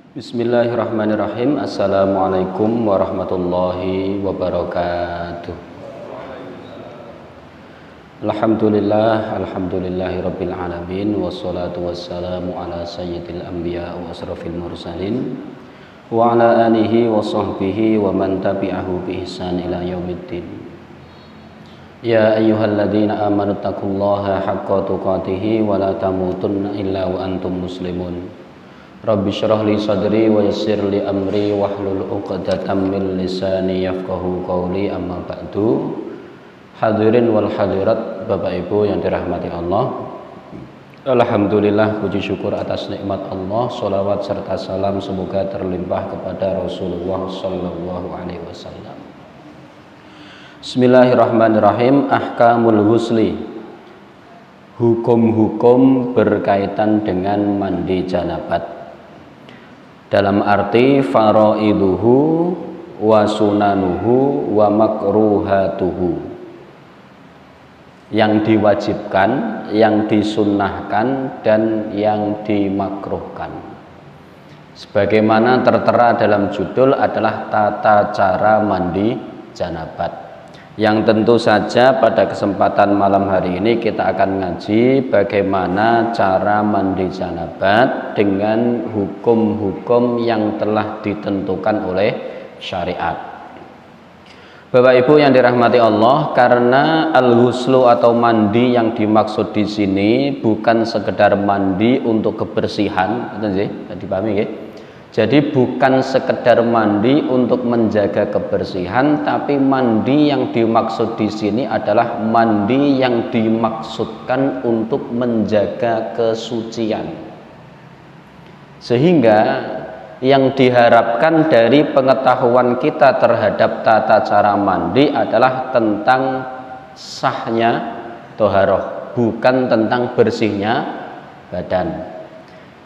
Bismillahirrahmanirrahim. Assalamualaikum warahmatullahi wabarakatuh. Alhamdulillahirabbil alamin, wassalatu wassalamu ala sayyidil anbiya wa asrafil mursalin wa ala alihi wa sahbihi wa man tabi'ahu bi ihsan ila yaumiddin. Ya ayyuhalladzina amanu taqullaha haqqa tuqatih wa la tamutunna illa wa antum muslimun. Rabbi syrah li sadri wa yassir li amri wahlul 'uqdatam min lisani yafqahu qawli, amma ba'du. Hadirin wal hadirat, Bapak Ibu yang dirahmati Allah, alhamdulillah, puji syukur atas nikmat Allah, sholawat serta salam semoga terlimpah kepada Rasulullah sallallahu alaihi wasallam. Bismillahirrahmanirrahim. Ahkamul ghusli, hukum-hukum berkaitan dengan mandi janabat. Dalam arti faraiduhu wa sunanuhu wa makruhatuhu, yang diwajibkan, yang disunnahkan, dan yang dimakruhkan. Sebagaimana tertera dalam judul adalah tata cara mandi janabat, yang tentu saja pada kesempatan malam hari ini kita akan ngaji bagaimana cara mandi janabat dengan hukum-hukum yang telah ditentukan oleh syariat. Bapak Ibu yang dirahmati Allah, karena al-ghuslu atau mandi yang dimaksud di sini bukan sekedar mandi untuk kebersihan, dipahami ya? Jadi bukan sekedar mandi untuk menjaga kebersihan, tapi mandi yang dimaksud di sini adalah mandi yang dimaksudkan untuk menjaga kesucian. Sehingga yang diharapkan dari pengetahuan kita terhadap tata cara mandi adalah tentang sahnya toharoh, bukan tentang bersihnya badan.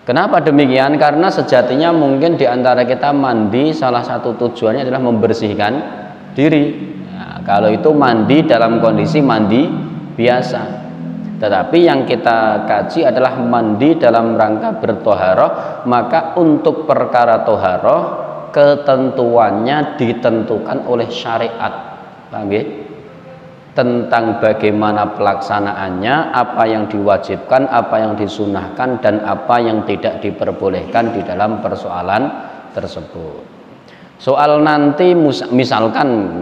Kenapa demikian? Karena sejatinya mungkin di antara kita mandi salah satu tujuannya adalah membersihkan diri. Nah, kalau itu mandi dalam kondisi mandi biasa. Tetapi yang kita kaji adalah mandi dalam rangka bertoharoh. Maka untuk perkara toharoh ketentuannya ditentukan oleh syariat. Paham ya? Tentang bagaimana pelaksanaannya, apa yang diwajibkan, apa yang disunahkan, dan apa yang tidak diperbolehkan di dalam persoalan tersebut. Soal nanti misalkan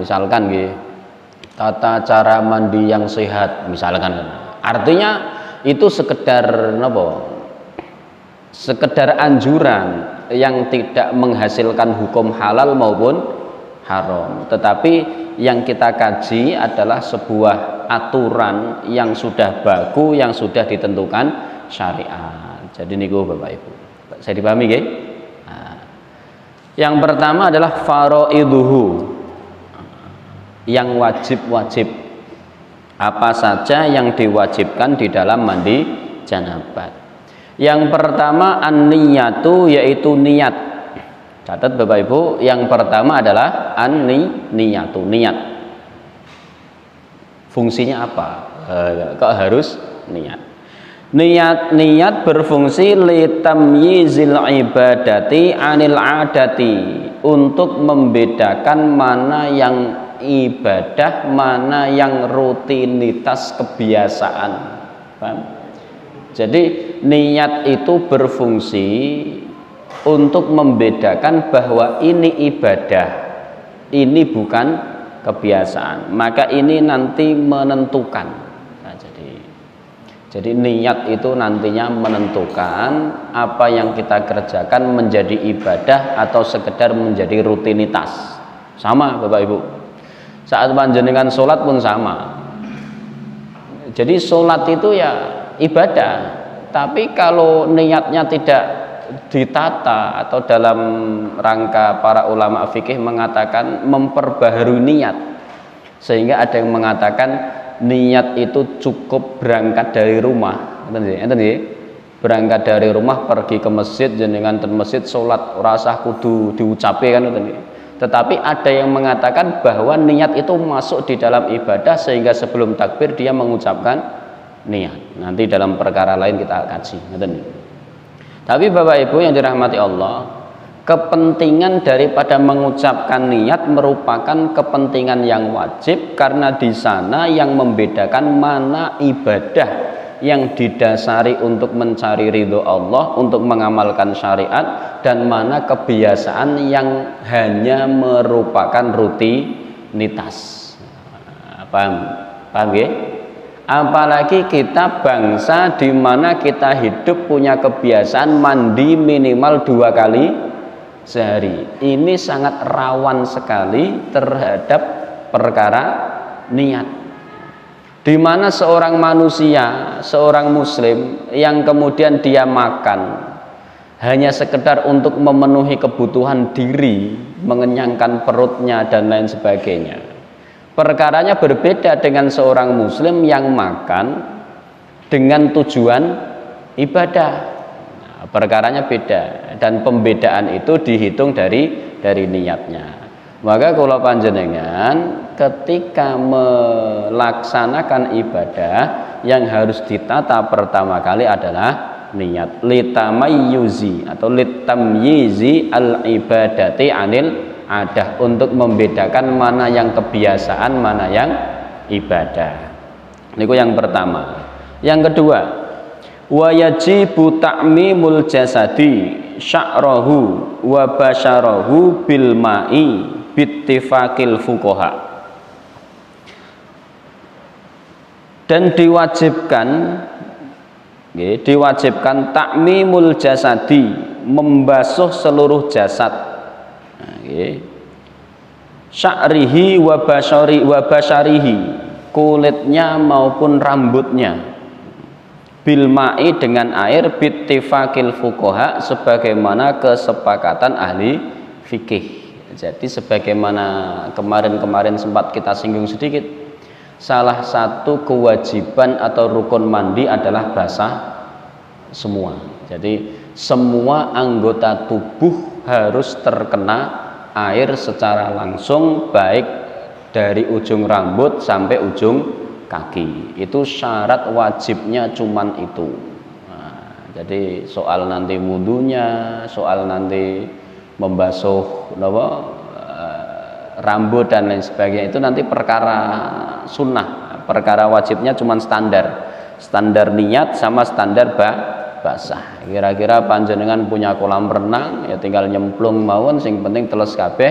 tata cara mandi yang sehat, misalkan, artinya itu sekedar sekedar anjuran yang tidak menghasilkan hukum halal maupun haram. Tetapi yang kita kaji adalah sebuah aturan yang sudah baku, yang sudah ditentukan syariat. Jadi niku Bapak Ibu, saya dipahami nggih? Nah, yang pertama adalah faraiduhu, yang wajib-wajib. Apa saja yang diwajibkan di dalam mandi janabat? Yang pertama an-niyatu, yaitu niat. Catat Bapak Ibu, yang pertama adalah an-niyatu, niat. Fungsinya apa? Kok harus niat? Niat berfungsi litamyizil ibadati anil adati, untuk membedakan mana yang ibadah, mana yang rutinitas kebiasaan. Paham? Jadi niat itu berfungsi untuk membedakan bahwa ini ibadah, ini bukan kebiasaan. Maka ini nanti menentukan. Nah, jadi niat itu nantinya menentukan apa yang kita kerjakan menjadi ibadah atau sekedar menjadi rutinitas. Sama Bapak Ibu, saat panjenengan sholat pun sama. Jadi sholat itu ya ibadah, tapi kalau niatnya tidak ditata, atau dalam rangka para ulama fikih mengatakan memperbaharui niat, sehingga ada yang mengatakan niat itu cukup berangkat dari rumah, berangkat dari rumah pergi ke masjid, jenengan ten masjid sholat rasah kudu diucapi kan. Tetapi ada yang mengatakan bahwa niat itu masuk di dalam ibadah, sehingga sebelum takbir dia mengucapkan niat. Nanti dalam perkara lain kita kaji. Tapi Bapak Ibu yang dirahmati Allah, kepentingan daripada mengucapkan niat merupakan kepentingan yang wajib, karena di sana yang membedakan mana ibadah yang didasari untuk mencari ridho Allah, untuk mengamalkan syariat, dan mana kebiasaan yang hanya merupakan rutinitas. Paham ya? Apalagi kita bangsa di mana kita hidup punya kebiasaan mandi minimal 2 kali sehari. Ini sangat rawan sekali terhadap perkara niat. Di mana seorang manusia, seorang muslim yang kemudian dia makan hanya sekedar untuk memenuhi kebutuhan diri, mengenyangkan perutnya dan lain sebagainya. Perkaranya berbeda dengan seorang muslim yang makan dengan tujuan ibadah. Nah, perkaranya beda, dan pembedaan itu dihitung dari niatnya. Maka kalau panjenengan ketika melaksanakan ibadah, yang harus ditata pertama kali adalah niat, litamayyuzi atau litamyizi al ibadati anil adah, untuk membedakan mana yang kebiasaan, mana yang ibadah. Niku yang pertama. Yang kedua, wa yajibu ta'mimul jasadi sya'rahu wa basyarahu bil ma'i bittifaqil fuqaha. Dan diwajibkan ta'mimul jasadi, membasuh seluruh jasad, sya'rihi wa basyarihi, kulitnya maupun rambutnya, bil ma'i dengan air, bittifaqil fuqaha, sebagaimana kesepakatan ahli fikih. Jadi sebagaimana kemarin sempat kita singgung sedikit, salah satu kewajiban atau rukun mandi adalah basah semua. Jadi semua anggota tubuh harus terkena air secara langsung, baik dari ujung rambut sampai ujung kaki. Itu syarat wajibnya cuman itu. Nah, jadi soal nanti wudunya, soal nanti membasuh rambut dan lain sebagainya, itu nanti perkara sunnah. Perkara wajibnya cuman standar niat sama standar basah. Kira-kira panjenengan punya kolam renang, ya tinggal nyemplung mawon, sing penting teles kabeh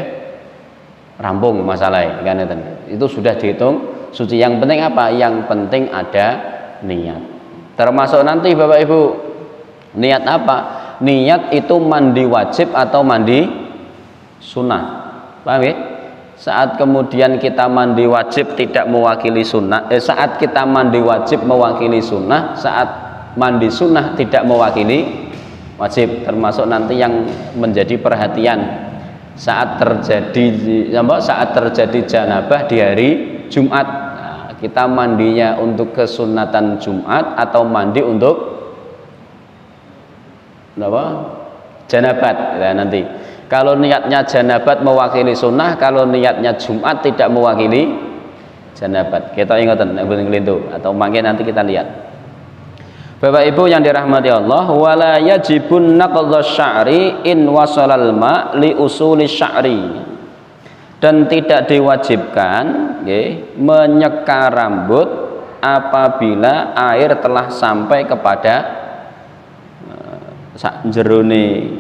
rampung masalah kan itu sudah dihitung suci. Yang penting apa? Yang penting ada niat. Termasuk nanti Bapak Ibu, niat apa? Niat itu mandi wajib atau mandi sunnah. Paham ya? Saat kemudian kita mandi wajib tidak mewakili sunnah, saat kita mandi wajib mewakili sunnah, saat mandi sunnah tidak mewakili wajib. Termasuk nanti yang menjadi perhatian saat terjadi janabah di hari Jumat. Nah, kita mandinya untuk kesunatan Jumat atau mandi untuk janabat ya, nanti kalau niatnya janabat mewakili sunnah, kalau niatnya Jumat tidak mewakili janabat. Kita ingatan atau mungkin nanti kita lihat. Bapak Ibu yang dirahmati Allah, wala yajibun naqdhus sya'ri in wasalal ma li usuli sya'ri. Dan tidak diwajibkan menyeka rambut apabila air telah sampai kepada sak jerone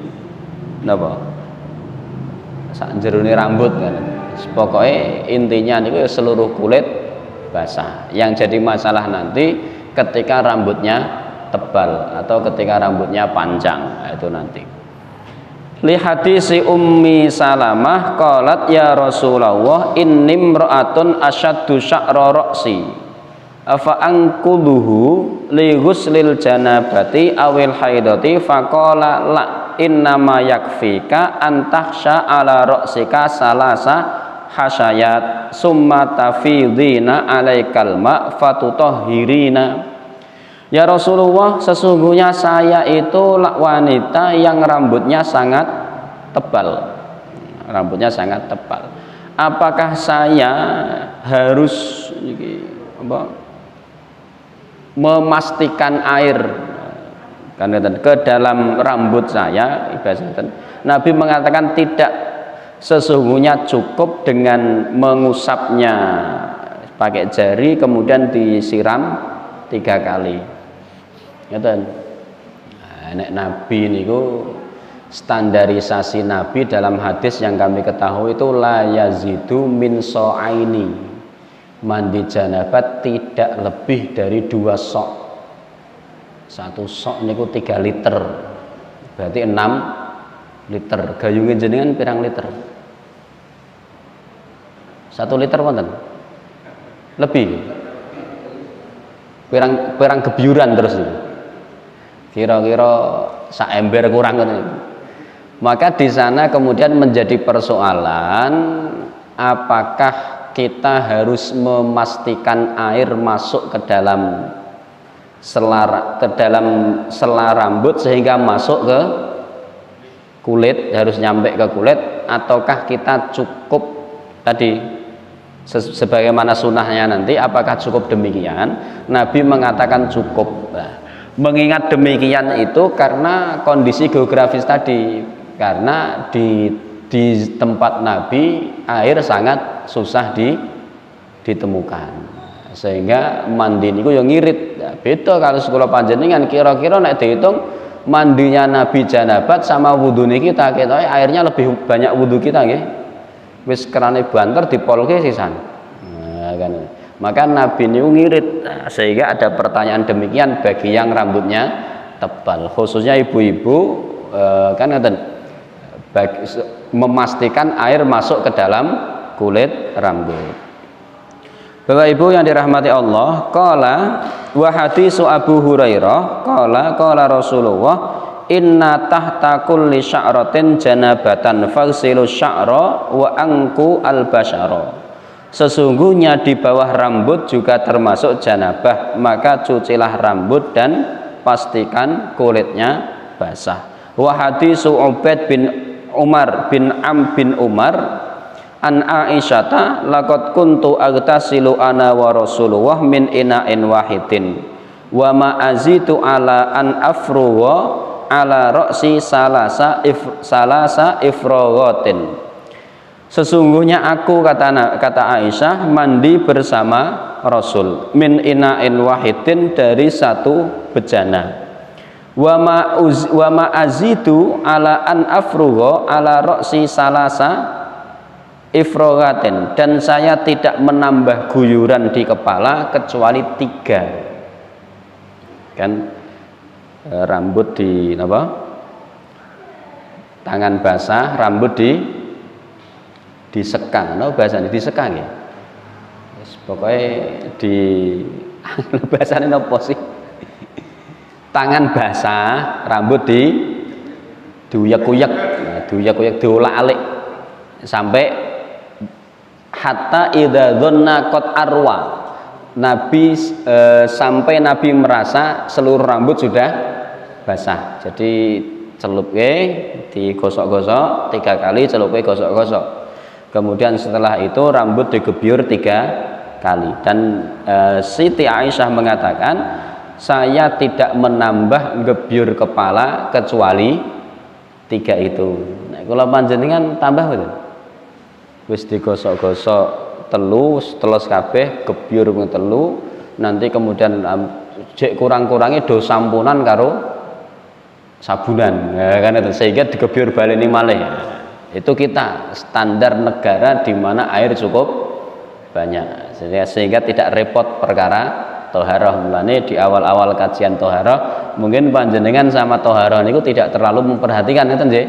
rambut kan. Pokoknya intinya itu seluruh kulit basah. Yang jadi masalah nanti ketika rambutnya tebal atau ketika rambutnya panjang, itu nanti. Li hadisi Ummi Salamah qalat ya Rasulullah inni imra'atun asyaddu sya'ra ra'si afa anquduhu li ghuslil janabati awil haidati faqala la innama yakfika antahsya ala ra'sika salasa hasyayat summa tafidhina alaikal ma fatutahhirina. Ya Rasulullah, sesungguhnya saya itu wanita yang rambutnya sangat tebal. Rambutnya sangat tebal. Apakah saya harus memastikan air kan ke dalam rambut saya. Nabi mengatakan tidak, sesungguhnya cukup dengan mengusapnya pakai jari kemudian disiram 3 kali. Ngeten. Nek Nabi niku standarisasi Nabi dalam hadis yang kami ketahui itu la yazidu min so'aini, mandi janabat tidak lebih dari 2 sok. 1 sok niku 3 liter, berarti 6 liter. Gayunge jenengan pirang liter? 1 liter wonten? Lebih. Pirang gebyuran terus itu. Kira-kira sak ember kurang kan. Maka di sana kemudian menjadi persoalan, apakah kita harus memastikan air masuk ke dalam selar rambut sehingga masuk ke kulit, harus nyampe ke kulit, ataukah kita cukup tadi sebagaimana sunnahnya nanti, apakah cukup demikian? Nabi mengatakan cukup. Mengingat demikian itu karena kondisi geografis tadi, karena di tempat Nabi air sangat susah ditemukan, sehingga mandi niku yang ngirit. Beda kalau sekolah panjenengan, kira-kira nek dihitung mandinya Nabi janabat sama wudune kita, airnya lebih banyak wudhu kita nggih. Wis kerane banter dipolke sisan. Nah, kan. Maka Nabi ini ngirit, sehingga ada pertanyaan demikian bagi yang rambutnya tebal, khususnya ibu-ibu kan memastikan air masuk ke dalam kulit rambut. Bapak Ibu yang dirahmati Allah, qala wa hadisu Abu Hurairah qala Rasulullah inna tahta kulli sya'ratin janabatan faghsilu sya'ra wa anku al-basyara. Sesungguhnya di bawah rambut juga termasuk janabah, maka cucilah rambut dan pastikan kulitnya basah. Wa hadisu Ubaid bin Umar bin Am bin Umar an Aisyata laqad kuntu aghtasilu ana wa Rasulullah min ina'in wahidin wa ma azitu ala an afruwa ala ra'si salasa ifraghatin. Sesungguhnya aku, kata Aisyah, mandi bersama Rasul min ina'in wahidin, dari 1 bejana. Wa ma azidu ala an afrugha ala ra'si salasa ifrogatin, dan saya tidak menambah guyuran di kepala kecuali 3. Kan rambut di apa? Tangan basah, rambut disekang, no bahasanya disekang ya. Pokoknya di bahasanya apa sih? Tangan basah, rambut diuyak-uyak, diulak-alik sampai hatta idza dhanna qad arwa. Nabi sampai Nabi merasa seluruh rambut sudah basah. Jadi celupke digosok-gosok 3 kali, celupke gosok-gosok. Kemudian setelah itu rambut digebyur 3 kali. Dan Siti Aisyah mengatakan, saya tidak menambah gebyur kepala kecuali 3 itu. Nah, kalau panjenengan tambah betul. Wis digosok-gosok telus kabeh, gebyur telu, nanti kemudian jek kurang-kurangi do sampunan karo sabunan. Ya, kan itu, sehingga digebyur baleni malih. Itu kita standar negara di mana air cukup banyak, sehingga tidak repot perkara toharoh. Mulane di awal-awal kajian toharoh mungkin panjenengan sama toharoh niku tidak terlalu memperhatikan, ngeten nggih.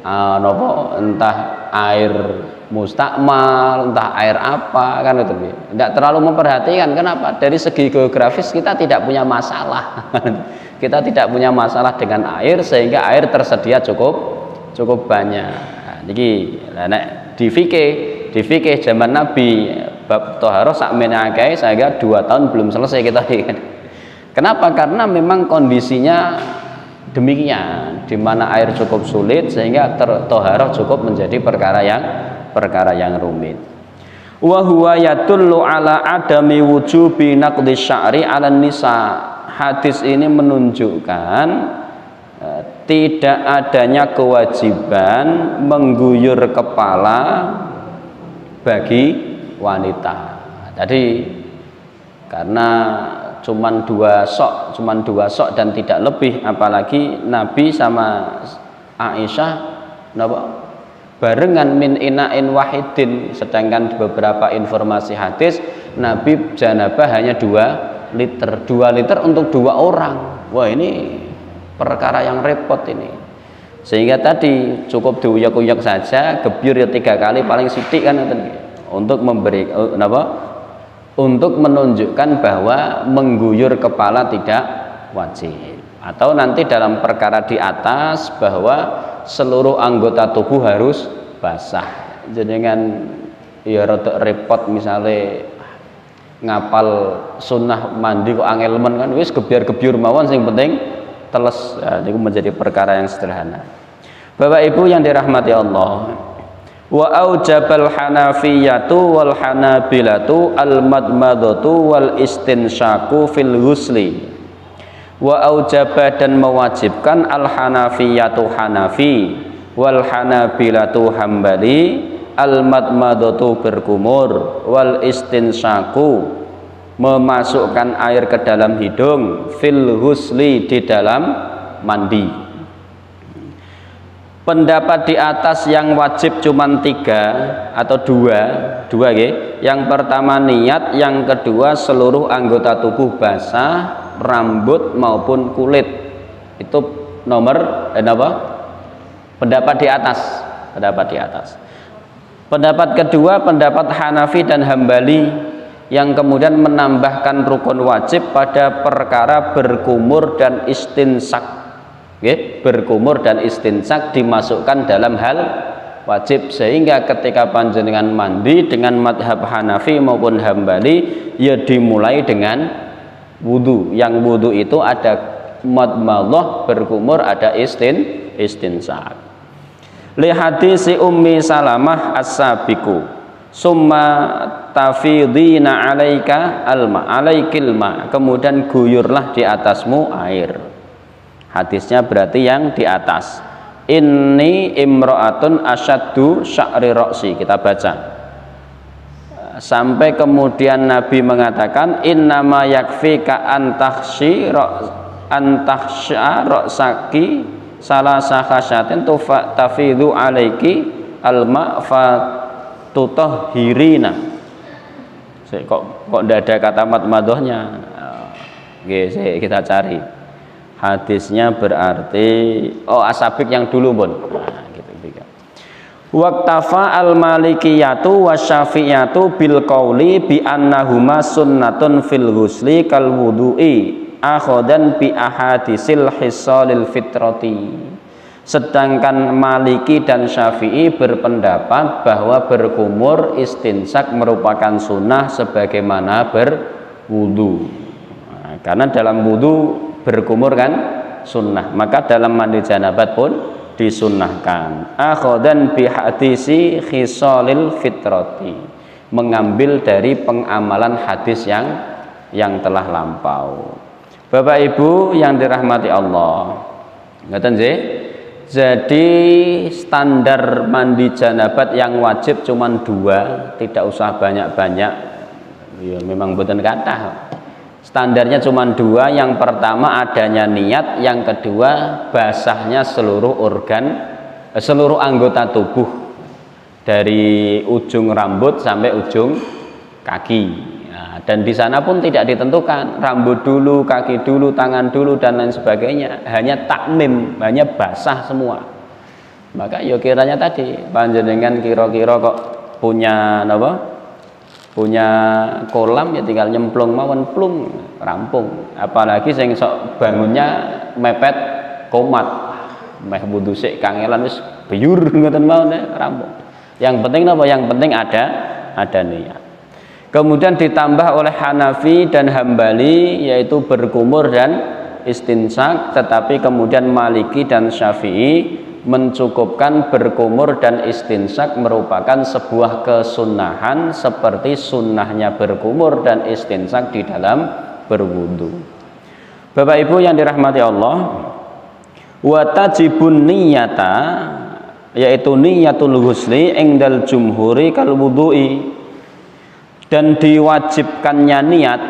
Napa entah air mustakmal, entah air apa, kan itu tidak terlalu memperhatikan. Kenapa? Dari segi geografis kita tidak punya masalah. Kita tidak punya masalah dengan air, sehingga air tersedia cukup banyak. Jadi nek di fikih zaman Nabi bab toharoh sakmene akeh, sehingga 2 tahun belum selesai kita. Kenapa? Karena memang kondisinya demikian, di mana air cukup sulit, sehingga toharoh cukup menjadi perkara yang rumit. Wa huwa yadullu ala adami wujubi naqdi sya'ri 'ala nisa. Hadis ini menunjukkan tidak adanya kewajiban mengguyur kepala bagi wanita. Tadi karena cuman dua sok dan tidak lebih, apalagi Nabi sama Aisyah barengan min ina'in wahidin, sedangkan di beberapa informasi hadis Nabi janabah hanya 2 liter untuk 2 orang. Wah, ini perkara yang repot ini, sehingga tadi cukup diuyak-uyak saja, gebyur ya 3 kali paling sithik kan, untuk memberi untuk menunjukkan bahwa mengguyur kepala tidak wajib. Atau nanti dalam perkara di atas bahwa seluruh anggota tubuh harus basah. Jadi kan ya rada repot, misalnya ngapal sunnah mandi kok angelemen kan, wis gebyur-gebyur mawon, sing penting teles. Itu menjadi perkara yang sederhana. Bapak Ibu yang dirahmati Allah, wa aujabal hanafiyatu wal hanabilatu al madmadatu wal istinsyaku fil ghusli. Wa aujaba, dan mewajibkan al hanafiyatu Hanafi wal hanabilatu Hambali al madmadatu berkumur wal istinsyaku memasukkan air ke dalam hidung fil ghusli di dalam mandi. Pendapat di atas yang wajib cuma 3 atau 2 ya. Yang pertama niat, yang kedua seluruh anggota tubuh basah, rambut maupun kulit. Itu pendapat di atas. Pendapat kedua pendapat Hanafi dan Hambali, yang kemudian menambahkan rukun wajib pada perkara berkumur dan istinsak. Berkumur dan istinsak dimasukkan dalam hal wajib, sehingga ketika panjenengan mandi dengan madhab Hanafi maupun Hambali ya dimulai dengan wudu. Yang wudu itu ada madmadah, berkumur, ada istinsak. Li hadisi Ummi Salamah as-sabiqu summa tafidina alaika alma alaikil ma, kemudian guyurlah di atasmu air. Hadisnya berarti yang di atas. Inni imra'atun asyaddu sya'ri ra'si, kita baca sampai kemudian Nabi mengatakan innama yakfika antahsya ra'saki salasa khasyatin tafidhu alaiki alma fatutahhirina. Kok tidak ada kata madmadahnya? Kita cari hadisnya, berarti asabik yang dulu pun. Waqtafa al-malikiyatu wasyafi'iyatu bil qauli bi annahuma sunnatun fil ghusli kal wudu'i akhodan bi ahadisil hisalil fitrati. Sedangkan Maliki dan Syafi'i berpendapat bahwa berkumur istinsak merupakan sunnah sebagaimana berwudu. Karena dalam wudu berkumur kan sunnah, maka dalam mandi janabat pun disunnahkan. Akhodan bi hadisi khisalil fitrati, mengambil dari pengamalan hadis yang telah lampau. Bapak Ibu yang dirahmati Allah, ngaten nggih. Jadi standar mandi janabat yang wajib cuma 2, tidak usah banyak-banyak. Ya memang mboten kathah. Standarnya cuma 2. Yang pertama adanya niat, yang kedua basahnya seluruh seluruh anggota tubuh dari ujung rambut sampai ujung kaki. Dan di sana pun tidak ditentukan rambut dulu, kaki dulu, tangan dulu, dan lain sebagainya. Hanya takmim, hanya basah semua. Maka ya kiranya tadi panjenengan kira-kira kok punya punya kolam, ya tinggal nyemplung mawon plung rampung. Apalagi sing sok bangunnya mepet komat, meh wudu sik kangelan wis beyur ngoten mawon rampung. Yang penting Yang penting ada niat. Kemudian ditambah oleh Hanafi dan Hambali, yaitu berkumur dan istinsak, tetapi kemudian Maliki dan Syafi'i mencukupkan berkumur dan istinsak merupakan sebuah kesunahan seperti sunnahnya berkumur dan istinsak di dalam berwudu. Bapak Ibu yang dirahmati Allah, Wa tajibun niyata, yaitu niyatul ghusli indal jumhuri kal wudu'i, dan diwajibkannya niat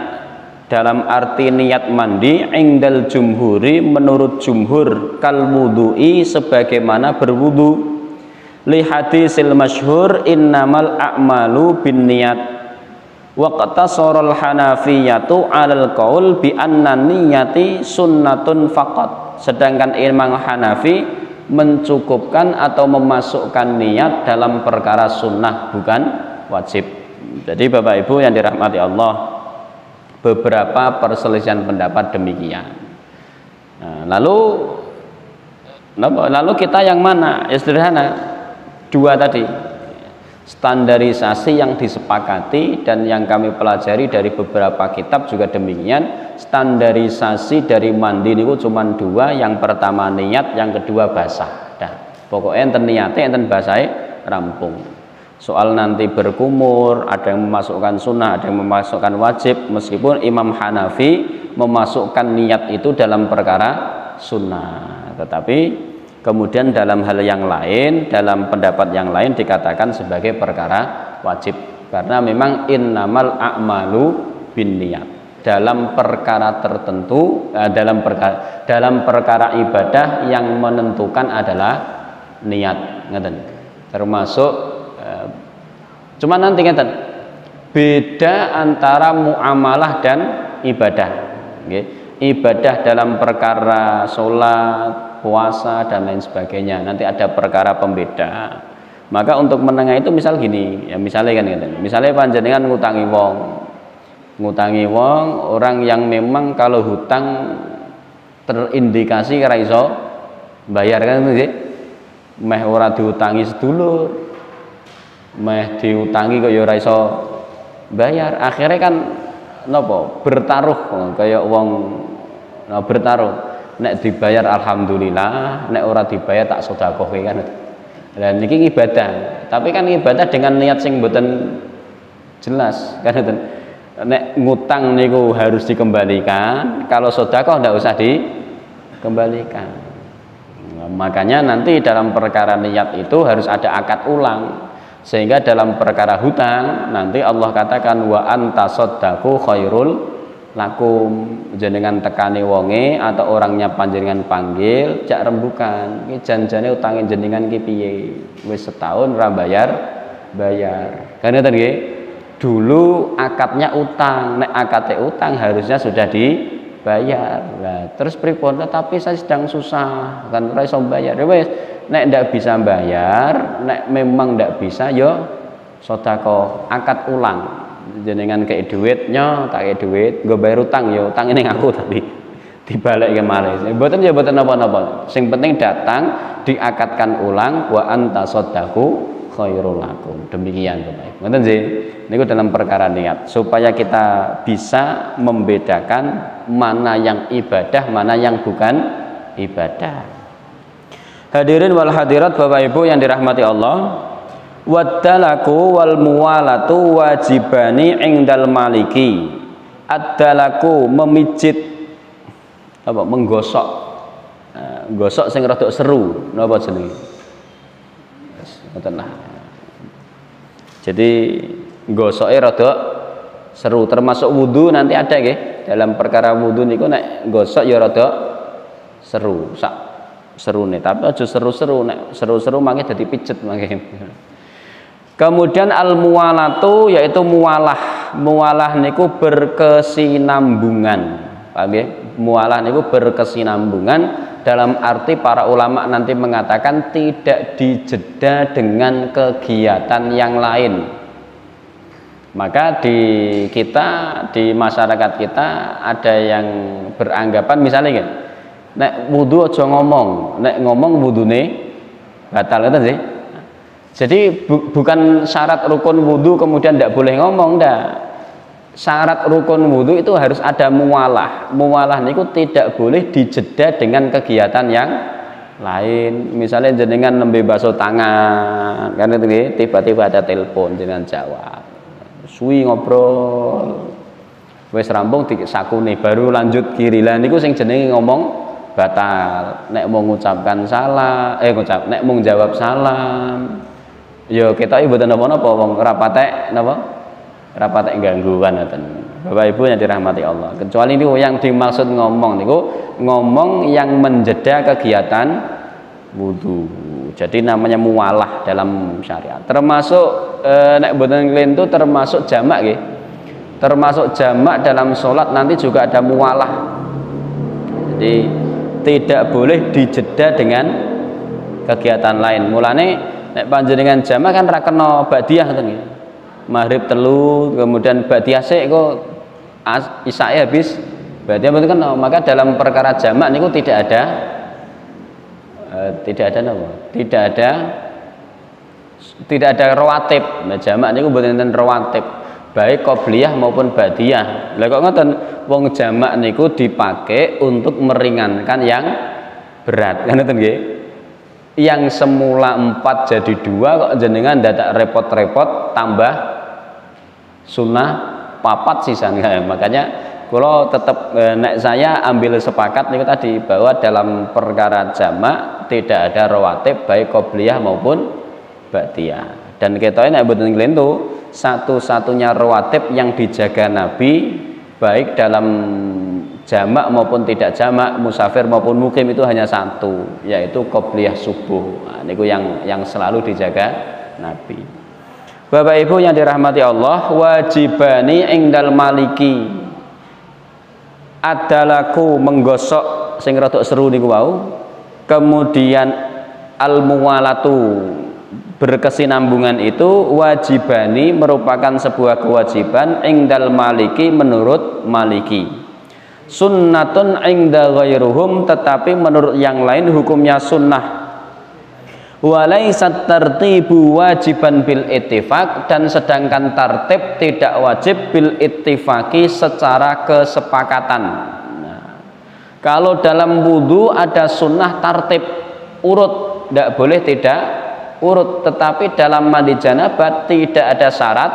dalam arti niat mandi indal jumhuri menurut jumhur kal wudu'i sebagaimana berwudu, li hadisil masyhur innamal a'malu bin niat wa qatasarul hanafiyatu alal qaul bi anna niyati sunnatun faqat, sedangkan Imam Hanafi mencukupkan atau memasukkan niat dalam perkara sunnah bukan wajib. Jadi Bapak Ibu yang dirahmati Allah, beberapa perselisihan pendapat demikian. Nah, lalu kita yang mana? Ya sederhana, dua tadi, standarisasi yang disepakati dan yang kami pelajari dari beberapa kitab juga demikian. Standarisasi dari mandi itu cuma dua, yang pertama niat, yang kedua basah. Pokoknya enten niatnya, enten basahnya rampung. Soal nanti berkumur, ada yang memasukkan sunnah, ada yang memasukkan wajib, meskipun Imam Hanafi memasukkan niat itu dalam perkara sunnah, tetapi kemudian dalam hal yang lain, dalam pendapat yang lain dikatakan sebagai perkara wajib, karena memang innamal a'malu bin niat, dalam perkara tertentu, dalam perkara ibadah yang menentukan adalah niat, termasuk cuma nanti ngeten, beda antara muamalah dan ibadah. Ibadah dalam perkara sholat, puasa dan lain sebagainya, nanti ada perkara pembeda. Maka untuk menengah itu misal gini, ya misalnya kan ngeten, misalnya panjenengan ngutangi wong orang yang memang kalau hutang terindikasi kira iso bayar kan sih, meh ora diutangi sedulur, meh diutangi kok ya ora iso bayar, akhirnya kan napa bertaruh kayak wong bertaruh, nek dibayar alhamdulillah, nek ora dibayar tak sedekahke kan. Dan niki ibadah, tapi kan ibadah dengan niat sing mboten jelas kan. Nek ngutang niku harus dikembalikan, kalau sedekah ndak usah dikembalikan. Makanya nanti dalam perkara niat itu harus ada akad ulang, sehingga dalam perkara hutang nanti Allah katakan wa anta saddaqu khairul lakum, jenengan tekani wonge atau orangnya panjenengan panggil jak rembukan iki janjane utange jenengan ki piye, wis setahun ora bayar kan ngeten nggih. Dulu akadnya utang, nek akadnya utang harusnya sudah dibayar. Nah, terus pripun, tapi saya sedang susah kan ora iso bayar, wis nek ndak bisa bayar, nek memang ndak bisa yo sedekah, akad ulang, jenengan kei duitnya, tak kei duit, nggo bayar utang yo, utang ini aku tadi dibalik ke malih. Mboten ya mboten napa-napa. Sing penting datang diakadkan ulang, wa anta saddaqu khairul lakum. Demikian Bapak Ibu. Ngoten sih. Niku dalam perkara niat supaya kita bisa membedakan mana yang ibadah, mana yang bukan ibadah. Hadirin wal hadirat Bapak Ibu yang dirahmati Allah, waddalaku wal muwalatu wajibani indal maliki. Ad-dalaku memijit apa menggosok, gosok sing rada seru napa jenenge, ngoten lah. Jadi gosoke rada seru, termasuk wudu nanti ada nggih, dalam perkara wudu niku nek gosok ya rada seru sak serune, tapi aja seru-seru, nek seru-seru mangke dadi pijet mangke. Kemudian al muwalatu yaitu muwalah niku berkesinambungan, paham nggih? Muwalah niku berkesinambungan dalam arti para ulama nanti mengatakan tidak dijeda dengan kegiatan yang lain. Maka di masyarakat kita ada yang beranggapan misalnya kan, nek wudu aja ngomong, nek ngomong wudune batal, gitu sih. Jadi bukan syarat rukun wudu kemudian tidak boleh ngomong, ndak. Syarat rukun wudu itu harus ada muwalah. Muwalah niku tidak boleh dijeda dengan kegiatan yang lain. Misalnya jenengan nembe baso tangan, kan itu nggih, tiba-tiba ada telepon jenengan jawab. Suwi ngobrol, wis rampung sakune baru lanjut kiri. Lah niku sing jenenge ngomong batal. Nek mau ngucapkan salah, nek mau jawab salam, yo kita ibu napa-napa wong ora patek napa? Ora patek ganggu kan ngoten. Bapak Ibu yang dirahmati Allah. Kecuali niku yang dimaksud ngomong niku ngomong yang menjeda kegiatan wudu. Jadi namanya muwalah dalam syariat. Termasuk nek boten klentu termasuk jamak nggih. Termasuk jamak dalam sholat nanti juga ada muwalah. Jadi tidak boleh dijeda dengan kegiatan lain. Mulane nek panjenengan jamak kan ra kena ba'diyah ngoten nggih. Maghrib telu kemudian ba'diyah sik kok isyae habis ba'diyah mboten kena. Maka dalam perkara jamak niku tidak ada napa? Tidak ada rawatib. Nah, jamak niku mboten enten rawatib. Baik qobliyah maupun ba'diyah. Lah kok ngoten, wong jamak niku dipakai untuk meringankan yang berat. Kan ngoten nggih? Yang semula 4 jadi 2 kok jenengan dadak repot-repot tambah sunnah 4 sisanya. Makanya kalau tetap nek saya ambil sepakat niku tadi bahwa dalam perkara jamak tidak ada rawatib baik qobliyah maupun ba'diyah. Dan kita nek mboten klentu satu-satunya rawatib yang dijaga Nabi baik dalam jamak maupun tidak jamak, musafir maupun mukim itu hanya satu, yaitu qobliyah subuh. Nah, niku yang selalu dijaga Nabi. Bapak Ibu yang dirahmati Allah, wajibani ingdal maliki adalaku menggosok sing rada seru niku wau. Kemudian al muwalatu berkesinambungan itu wajibani merupakan sebuah kewajiban ingdal maliki menurut maliki, sunnatun ingda ghairuhum tetapi menurut yang lain hukumnya sunnah, walaisat tartibu wajiban bil ittifaq dan sedangkan tartib tidak wajib bil ittifaqi secara kesepakatan. Nah, kalau dalam wudu ada sunnah tartib urut, tidak boleh tidak urut, tetapi dalam mandi janabat tidak ada syarat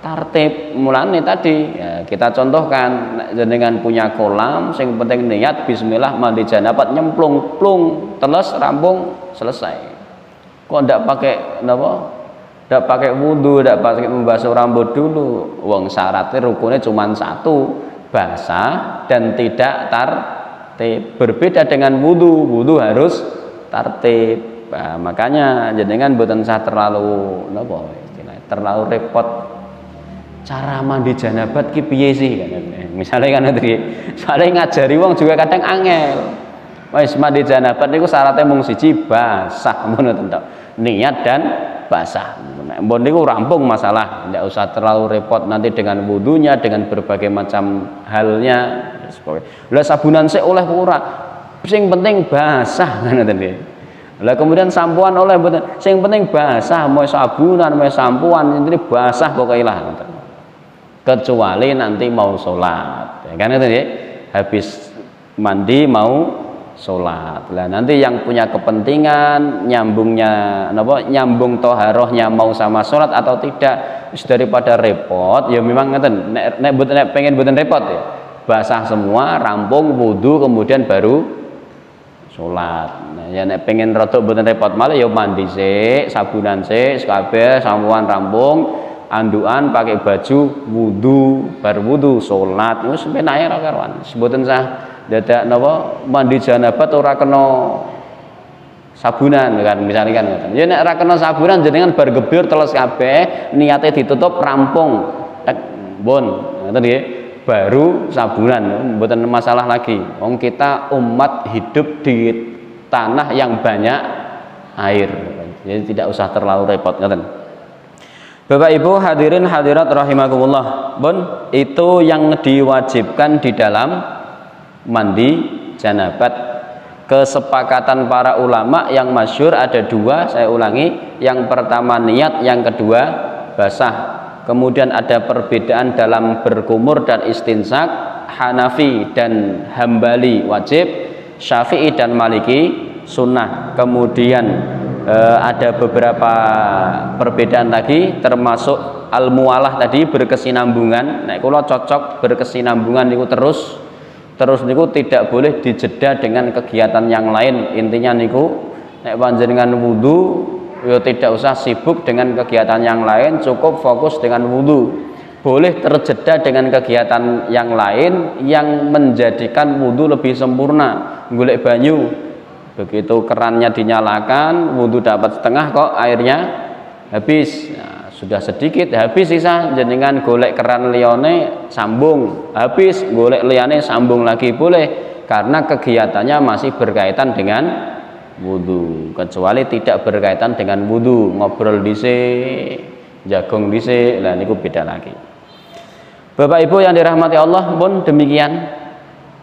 tartib. Mulane tadi ya, kita contohkan jenengan punya kolam sing penting niat bismillah mandi janabat nyemplung plung teles rampung selesai. Kok ndak pakai napa? Ndak pakai wudu, ndak pakai membasuh rambut dulu. Wong syaratnya rukunnya cuma 1, basah dan tidak tartib. Berbeda dengan wudu, wudu harus tartib. Nah, makanya jenengan mboten usah terlalu napa istilahnya terlalu repot cara mandi janabat ki piye sih kan. Misale kan iki sare ngajari wong juga kadang angel. Wis mandi janabat niku syaratnya mung siji basah ngono to. Niat dan basah. Nek mbon niku rampung masalah, ndak usah terlalu repot nanti dengan wudunya dengan berbagai macam halnya. Lah sabunan sik oleh ora. Sing penting basah ngono to. Lah kemudian sampuan oleh mboten, sing penting basah, mau sabunan, mau sampuan, ini basah pokoknya lah. Kecuali nanti mau sholat, ya kan itu ya, habis mandi mau sholat. Lah nanti yang punya kepentingan nyambungnya, nyambung toharohnya mau sama sholat atau tidak, daripada repot, ya memang ngeten, nek pengen mboten repot ya, basah semua, rampung, wudu, kemudian baru sholat. Nah, ya nek pengen rada mboten repot malah ya mandi sik, sabunan sik, kabeh sampuan rampung, andukan pakai baju wudu, bar wudu sholat. Wis penake ra karuan. Mboten sah dadak napa mandi janabat ora kena sabunan kan misalnya kan ngoten. Ya nek ora kena sabunan jenengan bar gebir teles kabeh, niate ditutup rampung. Tek bon, ngoten nggih. Baru sabunan, bukan masalah lagi. Wong kita umat hidup di tanah yang banyak air, jadi tidak usah terlalu repot. Bapak Ibu hadirin hadirat rahimakumullah, bon itu yang diwajibkan di dalam mandi janabat. Kesepakatan para ulama yang masyhur ada 2, saya ulangi. Yang pertama niat, yang kedua basah. Kemudian ada perbedaan dalam berkumur dan istinsak. Hanafi dan Hambali wajib, Syafi'i dan Maliki sunnah. Kemudian ada beberapa perbedaan lagi, termasuk al-muwalah tadi berkesinambungan. Nek kula cocok berkesinambungan niku terus Terus niku tidak boleh dijeda dengan kegiatan yang lain. Intinya niku nek panjenengan wudu ya tidak usah sibuk dengan kegiatan yang lain, cukup fokus dengan wudu. Boleh terjeda dengan kegiatan yang lain yang menjadikan wudu lebih sempurna. Golek banyu, begitu kerannya dinyalakan, wudu dapat setengah kok airnya habis. Nah, sudah sedikit habis, sisa jenengan golek keran liyane sambung, habis golek liyane sambung lagi, boleh, karena kegiatannya masih berkaitan dengan wudu. Kecuali tidak berkaitan dengan wudu, ngobrol dhisik, jagung dhisik, lah niku beda lagi. Bapak Ibu yang dirahmati Allah, pun demikian.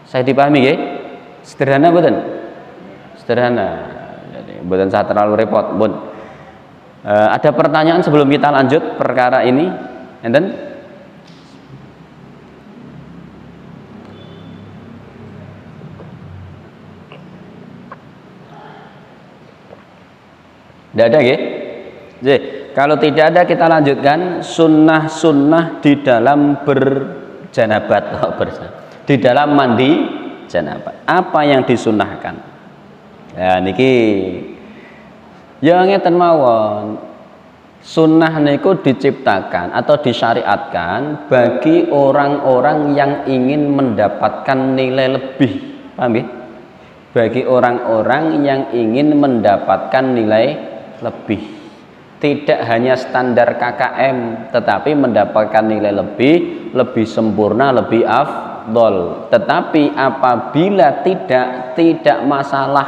Saya dipahami nggih? Sederhana mboten? Sederhana. Jadi mboten usah terlalu repot, pun. Ada pertanyaan sebelum kita lanjut perkara ini? Enten? Tidak ada nggih? Jadi, kalau tidak ada kita lanjutkan sunnah-sunnah di dalam berjanabat, di dalam mandi janabat. Apa yang disunnahkan? Ya niki ya ngeten mawon. Sunnah niku diciptakan atau disyariatkan bagi orang-orang yang ingin mendapatkan nilai lebih. Paham ya? Bagi orang-orang yang ingin mendapatkan nilai lebih. Tidak hanya standar KKM, tetapi mendapatkan nilai lebih sempurna, lebih afdol. Tetapi apabila tidak masalah,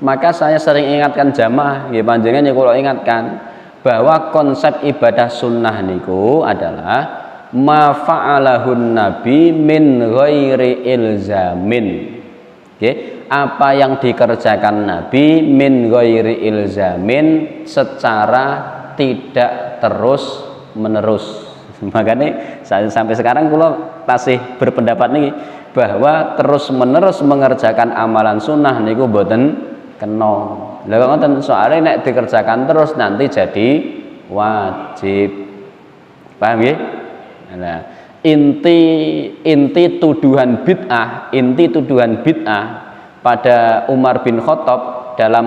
maka saya sering ingatkan jamaah, nggih panjenengan ya kula ingatkan bahwa konsep ibadah sunnah niku adalah ma fa'alahun nabi min ghairi ilzamin. Okay. Apa yang dikerjakan Nabi min ghairi ilzamin, secara tidak terus menerus. Makanya saya sampai sekarang kula tasih berpendapat nih bahwa terus menerus mengerjakan amalan sunnah niku boten kena. Lha kok ngoten, soalnya nek dikerjakan terus nanti jadi wajib. Paham ya? Nah, inti tuduhan bid'ah pada Umar bin Khattab dalam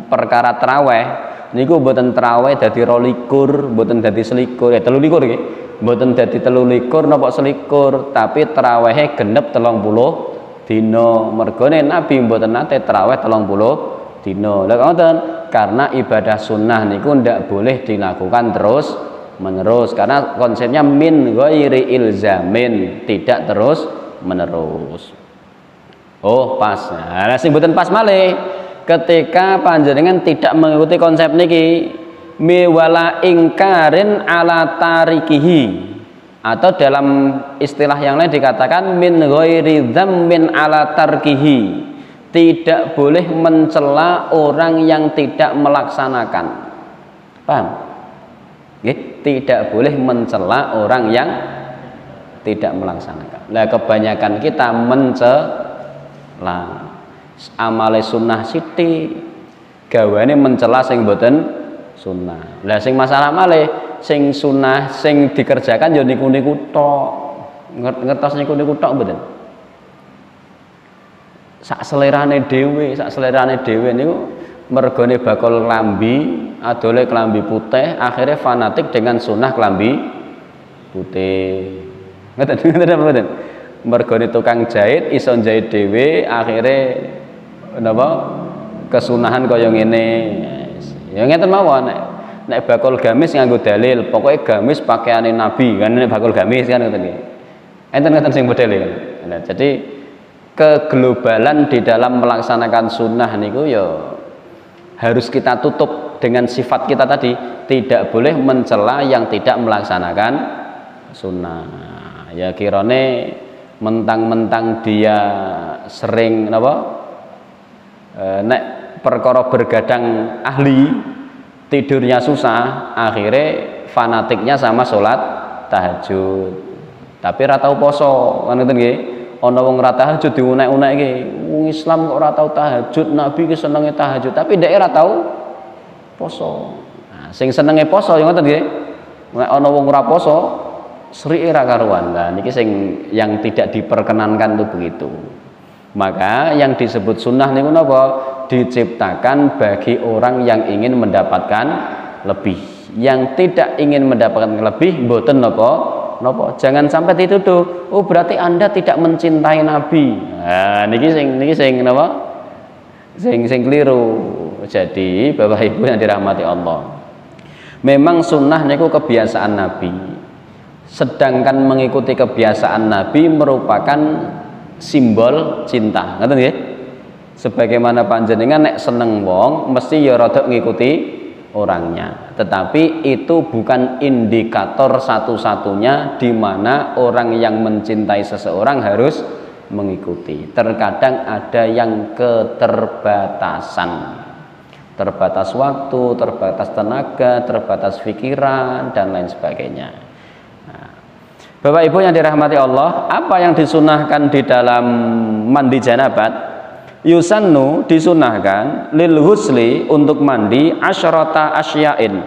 perkara taraweh niku mboten taraweh dadi 22, mboten dadi selikur, 23 nggih. Mboten dadi 23 napa selikur, tapi tarawehe genep 30 dina. Mergone Nabi mboten nate taraweh 30 dina. Lha ngoten, karena ibadah sunnah niku ndak boleh dilakukan terus menerus, karena konsepnya min ghairi ilzamin, tidak terus menerus. Oh pas, nah sing mboten pas malih ketika panjenengan tidak mengikuti konsep niki, miwala ingkarin ala tarikihi, atau dalam istilah yang lain dikatakan min ghairi dzammin ala tarkihi, tidak boleh mencela orang yang tidak melaksanakan. Paham? Nggih, tidak boleh mencela orang yang tidak melaksanakan. Nah kebanyakan kita lah amale sunnah sithik gawane mencela sing boten sunnah. Lah sing masalah malih sing sunnah sing dikerjakan ya niku-niku tok. Ngertos niku-niku tok mboten? Sak selerane dhewe niku mergone bakul klambi, adole klambi putih, akhirnya fanatik dengan sunnah klambi putih. Ngoten apa mboten? Mergone tukang jahit iso jahit dhewe, akhire napa kesunahan kaya ngene. Ya ngeten mawon, nek bakul gamis nganggo dalil, pokoke gamis pakaiane Nabi, kan nek bakul gamis kan ngoten nggih. Enten sing modele kan. Nah, jadi keglobalan di dalam melaksanakan sunnah niku ya harus kita tutup dengan sifat kita tadi, tidak boleh mencela yang tidak melaksanakan sunnah. Ya kirane mentang-mentang dia sering nek perkara bergadang ahli, tidurnya susah, akhirnya fanatiknya sama sholat tahajud, tapi ora tau poso, kan ngoten nggih. Ana wong ora tahajud diunek-unek iki, wong Islam kok ora tau tahajud, Nabi ki senenge tahajud, tapi dhek ora tau poso. Nah, sing senenge poso ya ngoten nggih. Nek ana wong ora poso, srike ra karuan. Nah niki sing yang tidak diperkenankan tuh begitu. Maka yang disebut sunnah niku napa? Diciptakan bagi orang yang ingin mendapatkan lebih. Yang tidak ingin mendapatkan lebih mboten napa? Jangan sampai dituduh, oh berarti Anda tidak mencintai Nabi. Nah, niki sing napa? Sing keliru. Jadi Bapak Ibu yang dirahmati Allah, memang sunnah niku kebiasaan Nabi. Sedangkan mengikuti kebiasaan Nabi merupakan simbol cinta. Ngoten nggih? Sebagaimana panjenengan nek seneng wong mesti ya rada ngikuti orangnya. Tetapi itu bukan indikator satu-satunya di mana orang yang mencintai seseorang harus mengikuti. Terkadang ada yang keterbatasan. Terbatas waktu, terbatas tenaga, terbatas pikiran dan lain sebagainya. Bapak Ibu yang dirahmati Allah, apa yang disunahkan di dalam mandi janabat? Yusannu disunahkan lil husli untuk mandi asyrata asyain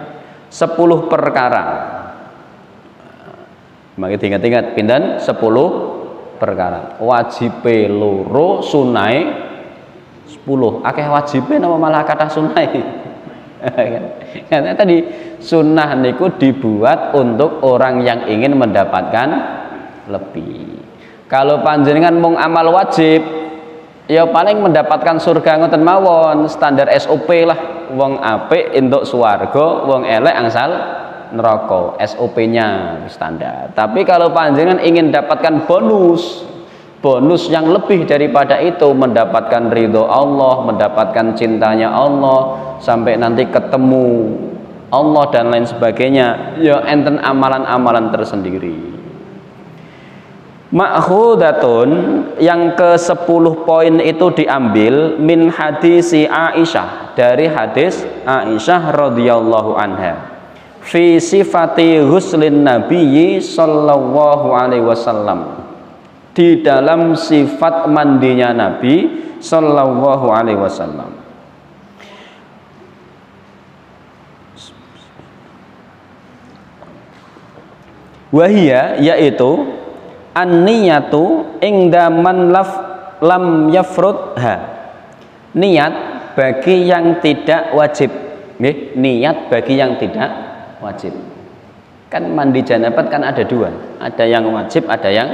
10 perkara. Maka ingat-ingat pinten 10 perkara. Wajibe loro, sunahe 10. Akeh wajibe napa malah kathah sunahe. Karena tadi sunnah niku dibuat untuk orang yang ingin mendapatkan lebih. Kalau panjenengan mung amal wajib, ya paling mendapatkan surga ngoten mawon, standar SOP lah. Wong apik entuk swarga, wong elek angsal neraka. SOP-nya standar. Tapi kalau panjenengan ingin dapatkan bonus yang lebih daripada itu, mendapatkan ridho Allah, mendapatkan cintanya Allah, sampai nanti ketemu Allah dan lain sebagainya, ya enten amalan-amalan tersendiri. Ma'khudatun, yang ke-10 poin itu diambil min hadisi Aisyah, dari hadis Aisyah radhiyallahu anha, fi sifati ghuslin nabiyyi sallallahu alaihi wasallam, di dalam sifat mandinya Nabi sallallahu alaihi wasallam. Wahia, yaitu an-niyatu ingda man lam yafrudha, niat bagi yang tidak wajib. Niat bagi yang tidak wajib. Kan mandi janabat kan ada dua, ada yang wajib, ada yang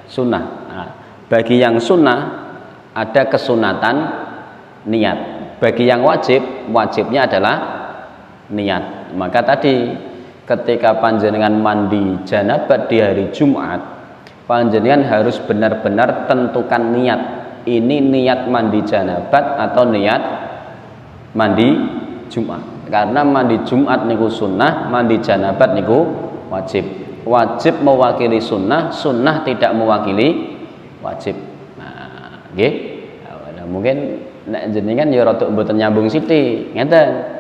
sunnah. Nah, bagi yang sunnah ada kesunatan niat. Bagi yang wajib, wajibnya adalah niat. Maka tadi ketika panjenengan mandi janabat di hari Jumat, panjenengan harus benar-benar tentukan niat. Ini niat mandi janabat atau niat mandi Jumat. Karena mandi Jumat niku sunnah, mandi janabat niku wajib. Wajib mewakili sunnah, sunnah tidak mewakili wajib. Nah, nggih. Nah, mungkin nek jenengan ya rada mboten nyambung sithik, ngeten.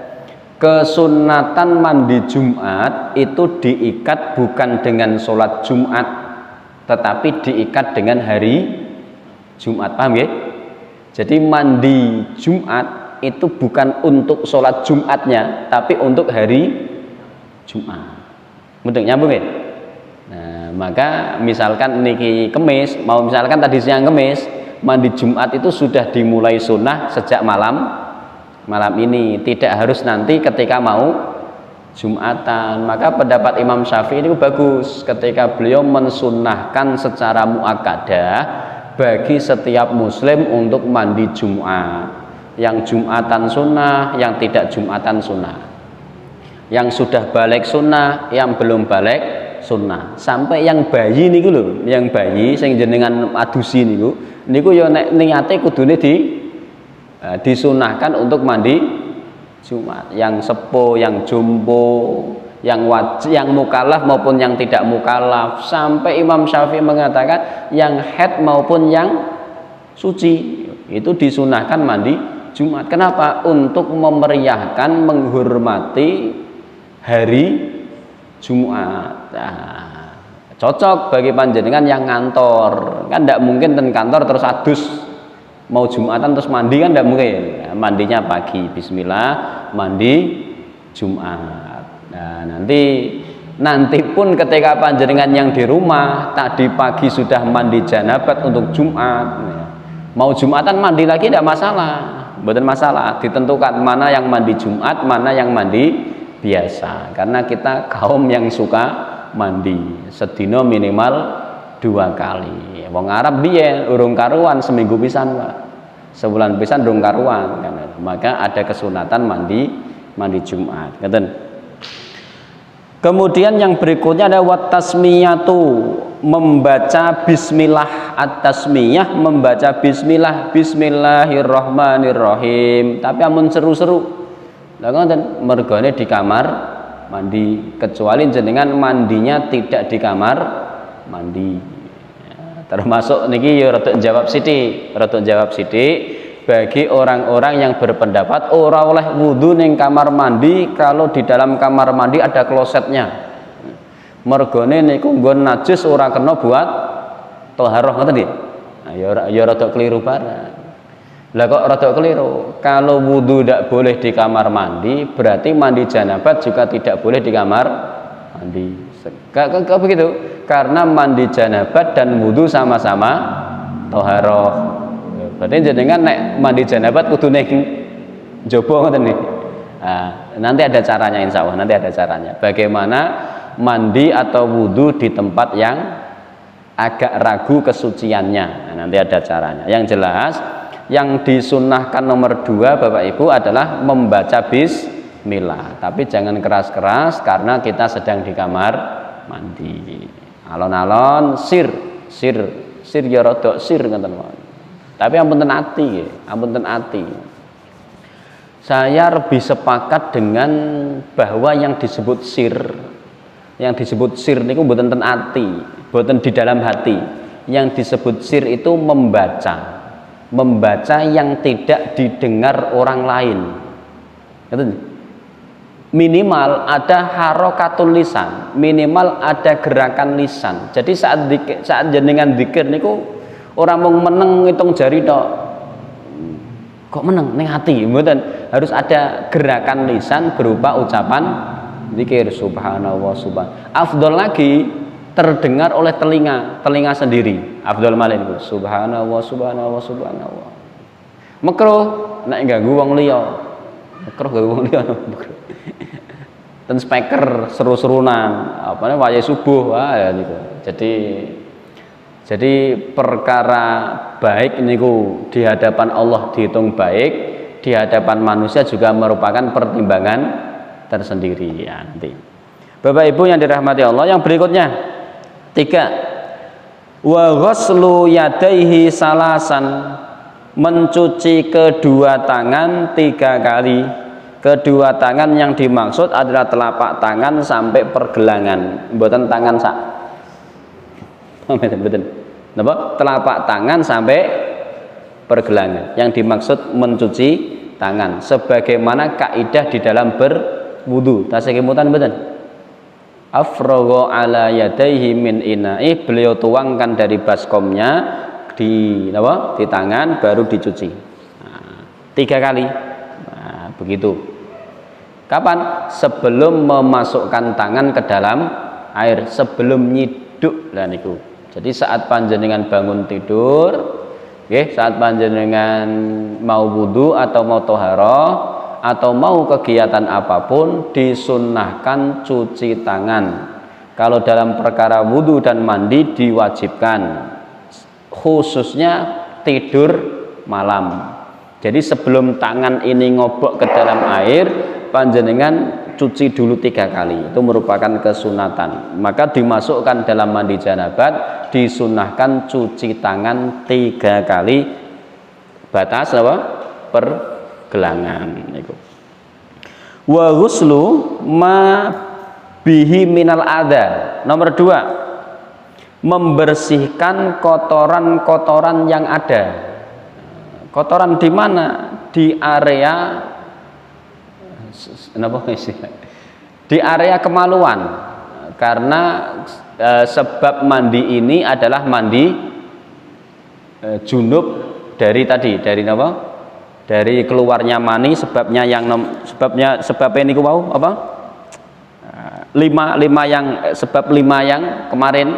Kesunatan mandi Jumat itu diikat bukan dengan sholat Jumat, tetapi diikat dengan hari Jumat. Paham ya? Jadi mandi Jumat itu bukan untuk sholat Jumatnya, tapi untuk hari Jumat. Mudah nyambung ya? Nah, maka misalkan niki Kemis, mau misalkan tadi siang Kemis, mandi Jumat itu sudah dimulai sunnah sejak malam ini, tidak harus nanti ketika mau Jumatan. Maka pendapat Imam Syafi'i ini bagus ketika beliau mensunnahkan secara muakkadah bagi setiap muslim untuk mandi Jumat, yang Jumatan sunnah, yang tidak Jumatan sunnah, yang sudah balik sunnah, yang belum balik sunnah, sampai yang bayi niku lho, yang bayi sing jenengan adusi niku ya nek niate kudune disunahkan untuk mandi Jumat. Yang sepuh, yang jompo, yang wajib, yang mukallaf maupun yang tidak mukallaf, sampai Imam Syafi'i mengatakan yang haid maupun yang suci itu disunahkan mandi Jumat. Kenapa? Untuk memeriahkan, menghormati hari Jumat. Nah, cocok bagi panjenengan yang ngantor, kan tidak mungkin ten kantor terus adus mau Jumatan terus mandi, kan tidak mungkin. Nah, mandinya pagi, bismillah, mandi Jumat. Nah, nanti pun ketika panjenengan yang di rumah tadi pagi sudah mandi janabat untuk Jumat, Mau Jumatan mandi lagi tidak masalah, bukan masalah. Ditentukan mana yang mandi Jumat, mana yang mandi biasa. Karena kita kaum yang suka mandi, sedino minimal 2 kali. Wong Arab biyen urung karuan seminggu pisan, Pak. Sebulan pisan urung karuan kan. Maka ada kesunatan mandi Jumat. Ngeten. Kemudian yang berikutnya ada watasmiyatu, membaca bismillah. At-tasmiyah membaca bismillah, bismillahirrahmanirrahim. Tapi amun seru-seru. Lah ngoten, mergane di kamar mandi, kecuali jenengan mandinya tidak di kamar mandi. Ya, termasuk niki ya rada jawab sithik, bagi orang-orang yang berpendapat ora oleh wudu ning kamar mandi kalau di dalam kamar mandi ada klosetnya. Mergone niku nggon najis ora kena buat thaharah ngoten nggih. Nah, ya rada keliru barang. Lah kok rada keliru? Kalau wudu tidak boleh di kamar mandi, berarti mandi janabat juga tidak boleh di kamar mandi. Kok begitu? Karena mandi janabat dan wudu sama-sama thaharah. Berarti jenengan nek mandi janabat kudu ning njaba ngoten nggih. Nah, nanti ada caranya insyaallah, nanti ada caranya. Bagaimana mandi atau wudu di tempat yang agak ragu kesuciannya. Nah, nanti ada caranya. Yang jelas yang disunnahkan nomor 2 Bapak Ibu adalah membaca bismillah. Tapi jangan keras-keras karena kita sedang di kamar mandi. Alon-alon sir ya rada sir ngoten. Tapi ampun ati, saya lebih sepakat dengan bahwa yang disebut sir niku mboten ten ati, mboten di dalam hati. Yang disebut sir itu membaca yang tidak didengar orang lain. Minimal ada harokatul lisan, minimal ada gerakan lisan. Jadi saat jenengan zikir niku orang mau meneng ngitung jari tok. Kok meneng ning ati? Mboten, harus ada gerakan lisan berupa ucapan zikir subhanallah subhan. Afdol lagi terdengar oleh telinga sendiri. Afdol malih niku subhanallah subhanallah subhanallah. Makruh nek ganggu wong liya. Makruh ganggu wong liya. Ten speaker seru-serunan, apane wayahe subuh ya niku. Jadi perkara baik niku di hadapan Allah dihitung baik, di hadapan manusia juga merupakan pertimbangan tersendiri ya, nanti. Bapak Ibu yang dirahmati Allah, yang berikutnya 3. Wa ghuslu yadaihi salasan, mencuci kedua tangan 3 kali. Kedua tangan yang dimaksud adalah telapak tangan sampai pergelangan, mboten tangan sak. Betul. Napa? Telapak tangan sampai pergelangan. Yang dimaksud mencuci tangan sebagaimana kaidah di dalam berwudu. Tasih kemutan mboten? Afragha ala yadaihi min ina'i, beliau tuangkan dari baskomnya di napa? Di tangan baru dicuci. 3 kali. Nah, begitu. Kapan? Sebelum memasukkan tangan ke dalam air, sebelum nyiduk lah niku. Jadi saat panjenengan bangun tidur, saat panjenengan mau wudu atau mau toharoh atau mau kegiatan apapun, disunnahkan cuci tangan. Kalau dalam perkara wudu dan mandi diwajibkan, khususnya tidur malam. Jadi sebelum tangan ini ngobok ke dalam air, panjenengan cuci dulu 3 kali. Itu merupakan kesunatan. Maka dimasukkan dalam mandi janabat, disunnahkan cuci tangan 3 kali, batas apa? Pergelangan. Wa ghuslu ma bihi minal adha. Nomor 2, membersihkan kotoran-kotoran yang ada. Kotoran di mana? Di area di area kemaluan, karena sebab mandi ini adalah mandi junub dari apa? Dari keluarnya mani, sebabnya ini mau apa? 5 yang kemarin.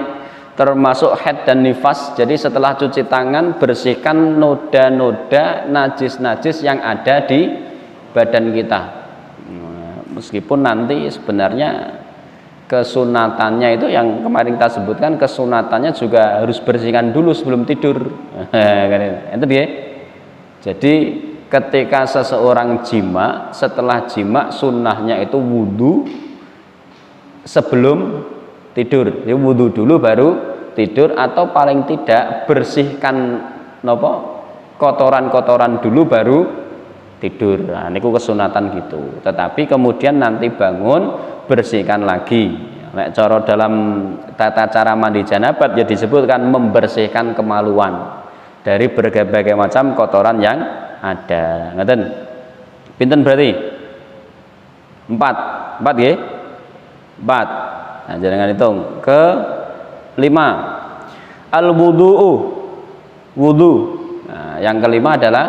termasuk haid dan nifas. Jadi setelah cuci tangan bersihkan noda-noda najis-najis yang ada di badan kita. Meskipun nanti sebenarnya kesunatannya itu yang kemarin kita sebutkan, kesunatannya juga harus bersihkan dulu sebelum tidur. Itu dia. Jadi ketika seseorang jima, setelah jima sunnahnya itu wudhu sebelum tidur. Jadi wudhu dulu baru tidur, atau paling tidak bersihkan kotoran-kotoran dulu baru tidur. Nah, ini kesunatan gitu. Tetapi kemudian nanti bangun bersihkan lagi. Nek cara dalam tata cara mandi janabat ya disebutkan membersihkan kemaluan dari berbagai macam kotoran yang ada. Ngeten. Pinten berarti? 4 ya? 4. Nah, jangan hitung. Ke 5. Al-wudu'u. Wudu. Nah, yang kelima adalah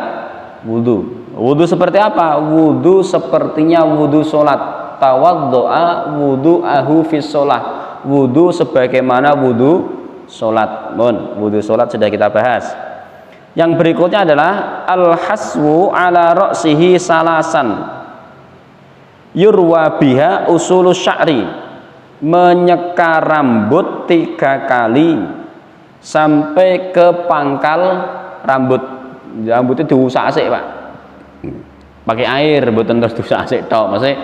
wudu. Wudu seperti apa? Wudu sepertinya wudu sholat. Tawaddo'a wudu'ahu fis sholat. Wudu sebagaimana wudu sholat. Wudu sholat sudah kita bahas. Yang berikutnya adalah al-haswu ala ra'sihi salasan. Yurwa biha usulus sya'ri. Menyeka rambut 3 kali sampai ke pangkal rambut. Rambutnya diusak-asik, Pak. Pakai air, mboten terus diusak-asik tok. Maksudnya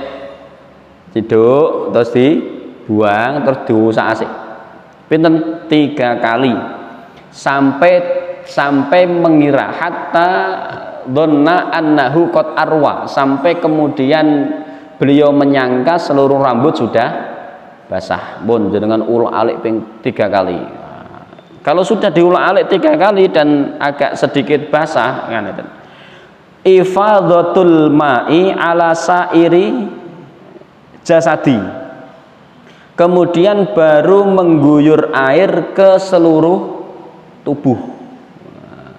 ciduk terus dibuang terus diusak-asik. Pinten 3 kali sampai mengira, hatta dhanna annahu qad arwa, sampai kemudian beliau menyangka seluruh rambut sudah basah. Pun dengan ulak-alik ping 3 kali. Nah, kalau sudah diulak-alik 3 kali dan agak sedikit basah kan itu. Ifadhatul ma'i ala sairi jasadi. Kemudian baru mengguyur air ke seluruh tubuh. Nah,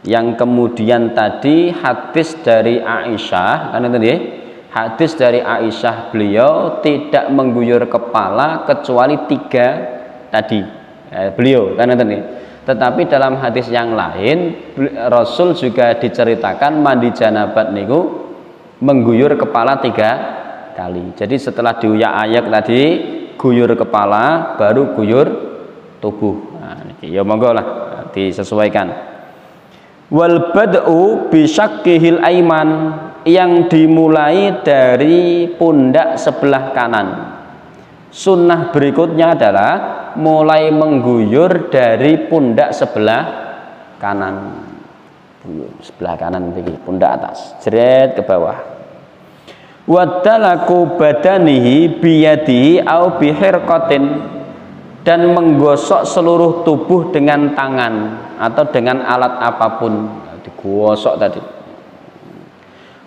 yang kemudian tadi hadis dari Aisyah kan itu ya. Hadis dari Aisyah, beliau tidak mengguyur kepala kecuali 3 tadi. Beliau kan itu nih. Tetapi dalam hadis yang lain Rasul juga diceritakan mandi janabat niku mengguyur kepala 3 kali. Jadi setelah diuyak ayak tadi guyur kepala baru guyur tubuh. Nah, niki ya monggo lah disesuaikan. Wal bad'u bi syaqqihil aiman, yang dimulai dari pundak sebelah kanan. Sunnah berikutnya adalah mulai mengguyur dari pundak sebelah kanan. Sebelah kanan tinggi, pundak atas, jeret ke bawah. Wadalaku badanihi biyadihi au bihirqatin, dan menggosok seluruh tubuh dengan tangan atau dengan alat apapun, digosok tadi.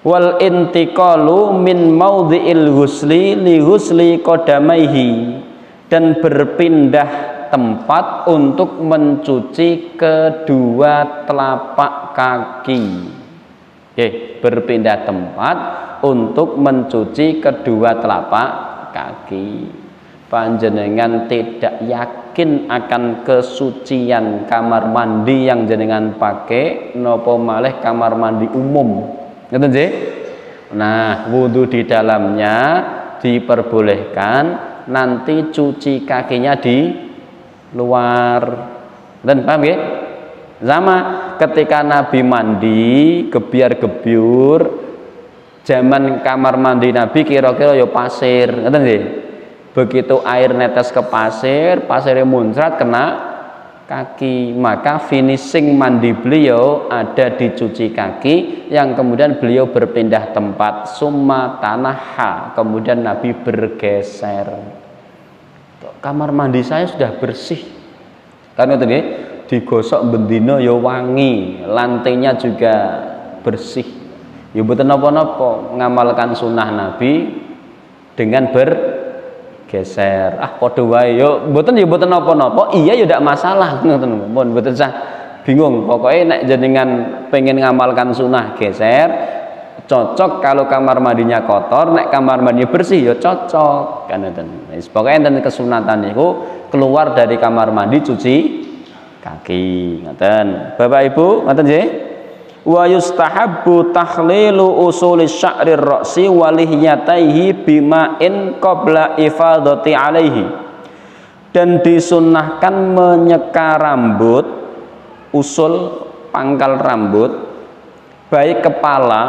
Wal intiqalu min maudhi'il ghusli li ghusli qadamaihi, dan berpindah tempat untuk mencuci kedua telapak kaki. Berpindah tempat untuk mencuci kedua telapak kaki. Panjenengan tidak yakin akan kesucian kamar mandi yang jenengan pakai, nopo malih kamar mandi umum. Ngerti nggih? Nah, wudhu di dalamnya diperbolehkan, nanti cuci kakinya di luar. Dan paham ya? Sama ketika Nabi mandi gebyar-gebyur, zaman kamar mandi Nabi kira-kira ya pasir, ngerti nggih? Begitu air netes ke pasir, pasirnya muncrat kena kaki, maka finishing mandi beliau ada di cuci kaki, yang kemudian beliau berpindah tempat, summa tanaha, kemudian Nabi bergeser. Kamar mandi saya sudah bersih, karena tadi digosok bendino ya wangi, lantainya juga bersih, ya mboten napa-napa ngamalkan sunnah Nabi dengan bergeser. Padha wae yo mboten napa-napa, iya ya ndak masalah, ngoten mboten usah bingung. Pokoknya nek jenengan pengen ngamalkan sunnah geser, Cocok kalau kamar mandinya kotor, nek kamar mandinya bersih ya cocok. Kan ngoten. Wis pokoke enten kesunatan niku keluar dari kamar mandi cuci kaki. Ngoten. Bapak Ibu, ngoten nggih? Wa yustahabbu takhlilu usuli sya'rir ra'si wa lihyataihi bima'in qabla ifadati alaihi. Dan disunnahkan menyeka rambut, usul pangkal rambut baik kepala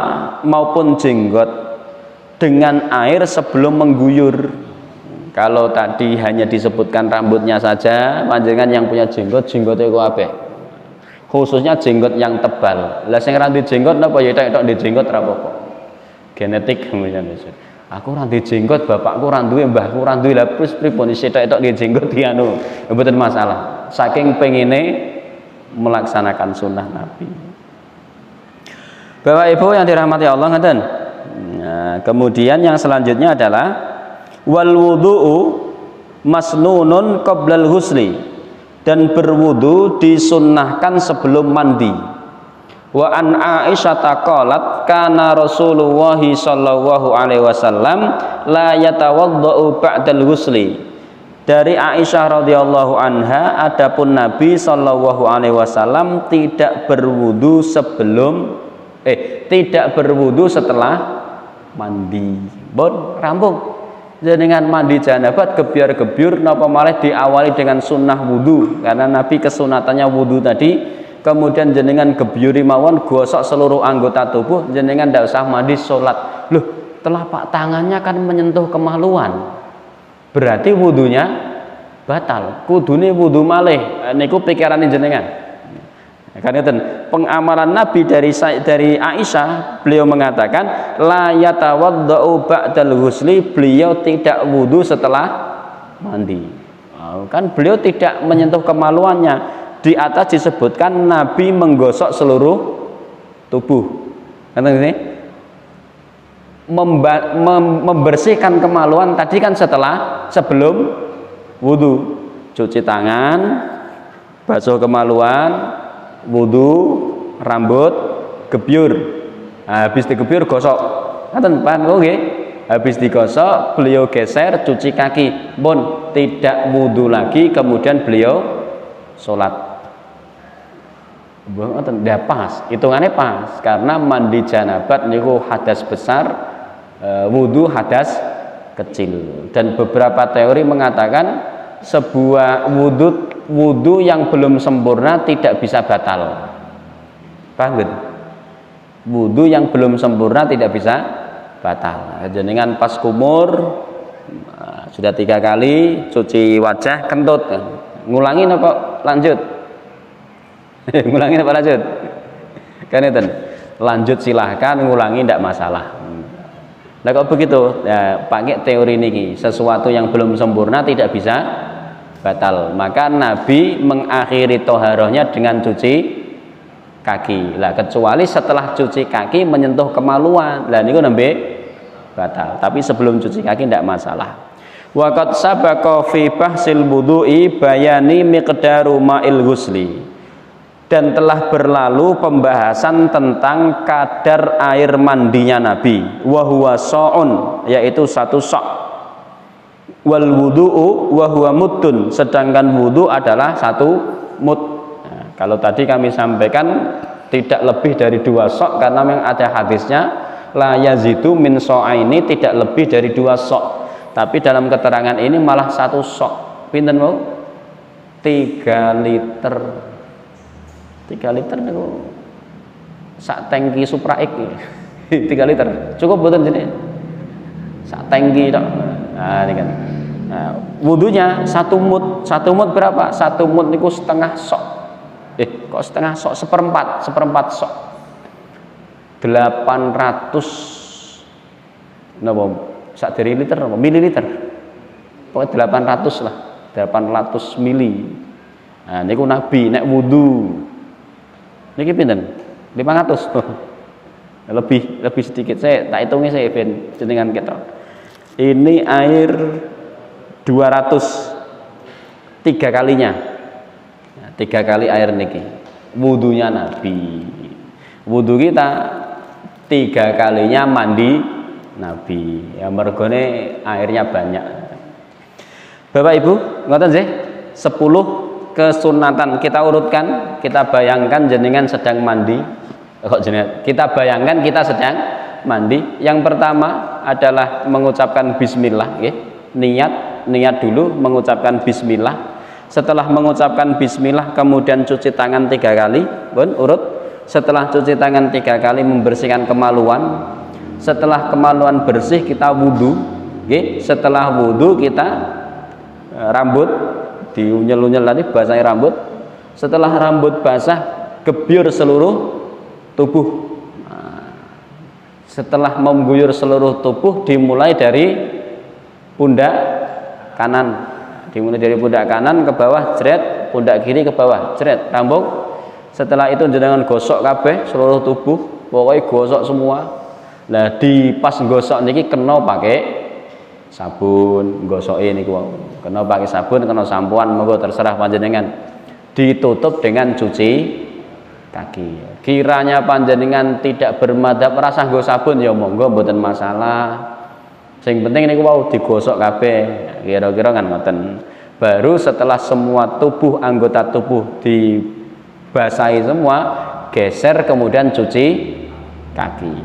maupun jenggot dengan air sebelum mengguyur. Kalau tadi hanya disebutkan rambutnya saja, panjenengan yang punya jenggot, jenggotnya ku apik. Khususnya jenggot yang tebal. Lah sing randi jenggot napa ya tok di jenggot ra apa-apa. Genetik kemudian wis. Aku randi jenggot, bapakku randuwe, mbahku randuwe, lah terus pripun isih tok di jenggot dianu. Mboten masalah. Saking pengine melaksanakan sunnah Nabi. Bapak Ibu yang dirahmati Allah, ngeten. Nah, kemudian yang selanjutnya adalah wal wudu'u masnunun qoblal husli, dan berwudu disunnahkan sebelum mandi. Wa an Aisyah qalat kana Rasulullah sallallahu alaihi wasallam la yatawaddau ba'dal husli. Dari Aisyah radhiyallahu anha, adapun Nabi sallallahu alaihi wasallam tidak berwudu tidak berwudu setelah mandi. Bon, rampung. Dengan mandi janabat gebyur-gebyur napa malah diawali dengan sunnah wudu, karena Nabi kesunatannya wudu tadi. Kemudian jenengan gebyuri mawon gosok seluruh anggota tubuh, jenengan ndak usah mandi salat. Loh, telapak tangannya kan menyentuh kemaluan. Berarti wudunya batal. Kudune wudu malih. Niku pikirane jenengan. Karena itu pengamalan Nabi dari Aisyah, beliau mengatakan la yatawaddau ba'dal ghusli, beliau tidak wudu setelah mandi. Kan beliau tidak menyentuh kemaluannya. Di atas disebutkan Nabi menggosok seluruh tubuh. Kan ini membersihkan kemaluan tadi kan sebelum wudu, cuci tangan, basuh kemaluan, wudu, rambut, gebyur. Habis digebyur gosok. Ngaten paham nggih? Habis digosok beliau geser cuci kaki. Pun tidak wudu lagi, kemudian beliau salat. Mboten pas, hitungannya pas karena mandi janabat niku hadas besar, wudu hadas kecil. Dan beberapa teori mengatakan sebuah wudu yang belum sempurna tidak bisa batal. Paham gitu? Wudu yang belum sempurna tidak bisa batal. Jenengan pas kumur sudah 3 kali cuci wajah kentut, ngulangin apa lanjut? Ngulangin apa lanjut? Kan itu lanjut silahkan, ngulangi tidak masalah. Nah kalau begitu ya, pakai teori ini, sesuatu yang belum sempurna tidak bisa batal. Maka Nabi mengakhiri toharohnya dengan cuci kaki. Lah kecuali setelah cuci kaki menyentuh kemaluan, lah niku nembe batal. Tapi sebelum cuci kaki tidak masalah. Wa qad sabaqa fi bahsil wudu'i bayani miqdaru ma'il ghusli. Dan telah berlalu pembahasan tentang kadar air mandinya Nabi. Wa huwa sha'un, yaitu 1 sok. Wal wudu'u wa huwa muddun, sedangkan wudu adalah 1 mud. Nah, kalau tadi kami sampaikan tidak lebih dari 2 sok karena memang ada hadisnya la yazidu min so'aini, tidak lebih dari 2 sok. Tapi dalam keterangan ini malah 1 sok. Pinten mau? 3 liter. 3 liter niku sak tangki Supra X. 3 liter. Cukup mboten jenenge? Sak tangki tok. Nah, ini kan. Nah, wudunya 1 mud. 1 mud berapa? 1 mud niku setengah sok. Kok setengah sok? Seperempat sok. 800 napa? Sak dari liter napa? Mililiter. Pokoknya 800 lah. 800 mili. Nah, niku Nabi nek wudu. Niki pinten? 500. lebih sedikit. Saya tak hitungi saya ben jenengan ketok. Ini air 200 3 kalinya. 3 kali air niki. Wudunya Nabi. Wudu kita 3 kalinya mandi Nabi. Ya mergone airnya banyak. Bapak Ibu, ngoten sih 10 kesunatan kita urutkan, kita bayangkan jenengan sedang mandi. Kok jenengan? Kita bayangkan kita sedang mandi. Yang pertama adalah mengucapkan bismillah, nggih. Niat dulu mengucapkan bismillah. Setelah mengucapkan bismillah kemudian cuci tangan 3 kali, pun urut. Setelah cuci tangan 3 kali membersihkan kemaluan. Setelah kemaluan bersih kita wudu, nggih. Setelah wudu kita rambut diunyel-unyel tadi basahi rambut. Setelah rambut basah gebyur seluruh tubuh. Setelah mengguyur seluruh tubuh dimulai dari pundak kanan. Dimulai dari pundak kanan ke bawah jret, pundak kiri ke bawah jret, rambut. Setelah itu jenengan gosok kabeh seluruh tubuh, pokoknya gosok semua. Nah di pas gosok niki kena pakai sabun, gosoke niku wau. Kena pakai sabun, kena sampoan, monggo terserah panjenengan. Ditutup dengan cuci kaki. Kiranya panjenengan tidak bermadhab rasa nggo sabun ya monggo mboten masalah. Sing penting niku wau digosok kabeh. Kira-kira kan ngoten. Baru setelah semua tubuh anggota tubuh dibasahi semua, geser kemudian cuci kaki.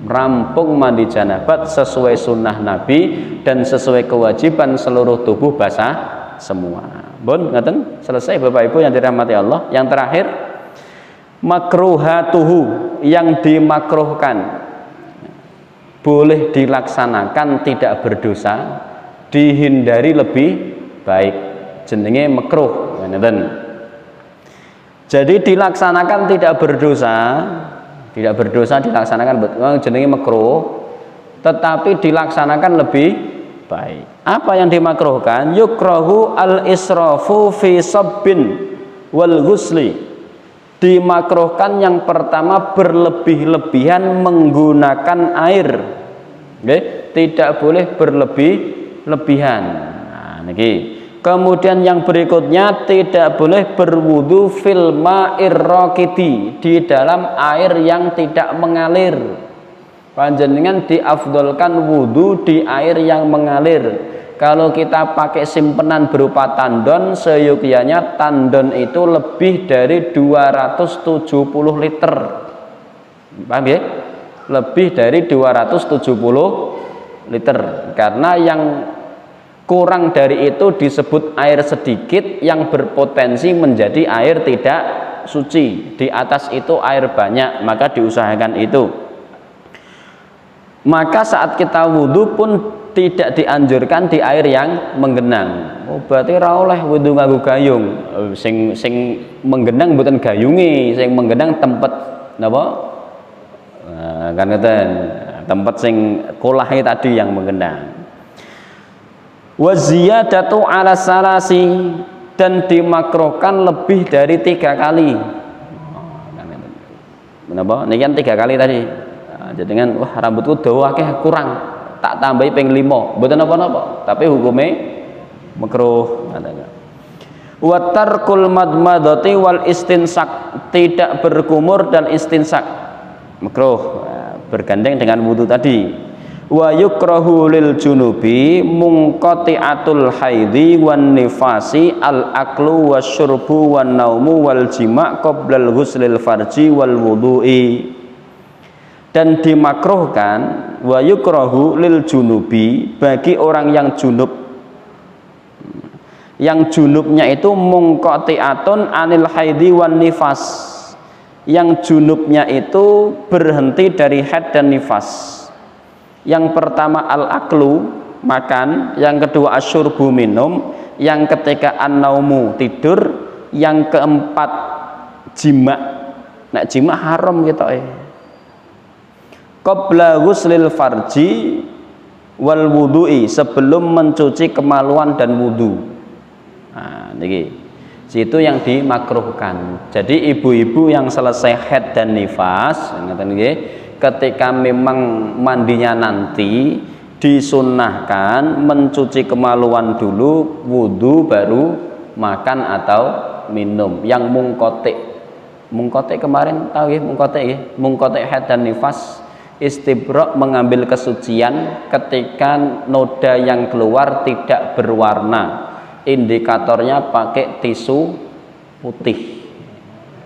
Rampung mandi janabat sesuai sunnah Nabi dan sesuai kewajiban seluruh tubuh basah semua. Bon, ngaten selesai Bapak Ibu yang dirahmati Allah. Yang terakhir makruhatuhu, yang dimakruhkan boleh dilaksanakan tidak berdosa, dihindari lebih baik, jenenge makruh. Ngaten. Jadi dilaksanakan tidak berdosa, tidak berdosa dilaksanakan jenenge makruh, tetapi dilaksanakan lebih baik. Apa yang dimakruhkan? Yukrahu al-israfu fi sabbin wal ghusli. Dimakruhkan yang pertama berlebih-lebihan menggunakan air. Oke? Tidak boleh berlebih-lebihan. Nah, niki. Kemudian yang berikutnya tidak boleh berwudu fil ma'ir raqidi, di dalam air yang tidak mengalir. Panjenengan diafdolkan wudu di air yang mengalir. Kalau kita pakai simpenan berupa tandon, seyogyanya tandon itu lebih dari 270 liter. Paham ya? Lebih dari 270 liter. Karena yang kurang dari itu disebut air sedikit yang berpotensi menjadi air tidak suci. Di atas itu air banyak, maka diusahakan itu. Maka saat kita wudhu pun tidak dianjurkan di air yang menggenang. Oh, berarti ora oleh wudhu nganggo gayung. Sing menggenang mboten gayungi, sing menggenang tempat napa? Kan ngeten. Tempat sing kolahe tadi yang menggenang. Wa ziyadatu ala salasi, dan dimakruhkan lebih dari 3 kali. Menapa? Niki kan 3 kali tadi. Jadi dengan wah rambutku dawa akeh kurang, tak tambahi ping 5. Mboten napa-napa, tapi hukume makruh katanya. Wa tarkul madmadati wal istinsak, tidak berkumur dan istinsak. Makruh, bergandeng dengan wudu tadi. Wa yukrahu lil junubi munqati'atul haidhi wan nifasi al aklu wasyurbu wan naumu wal jima' qoblal ghuslil farji wal wudu'i. Dan dimakruhkan wa yukrahu lil junubi, bagi orang yang junub. Yang junubnya itu munqati'atun anil haidhi wan nifas. Yang junubnya itu berhenti dari haid dan nifas. Yang pertama al-aklu, makan. Yang kedua asyurbu, minum. Yang ketiga an-naumu, tidur. Yang keempat jima'. Nek jima' haram gitu qabla ghuslil farji wal wudu'i, sebelum mencuci kemaluan dan wudu. Nah, niki situ yang dimakruhkan. Jadi ibu-ibu yang selesai haid dan nifas, ngeten nggih, ketika memang mandinya nanti disunnahkan mencuci kemaluan dulu, wudu baru makan atau minum. Yang mungkotik kemarin tahu nggih, mungkotik haid dan nifas. Istibra mengambil kesucian ketika noda yang keluar tidak berwarna. Indikatornya pakai tisu putih.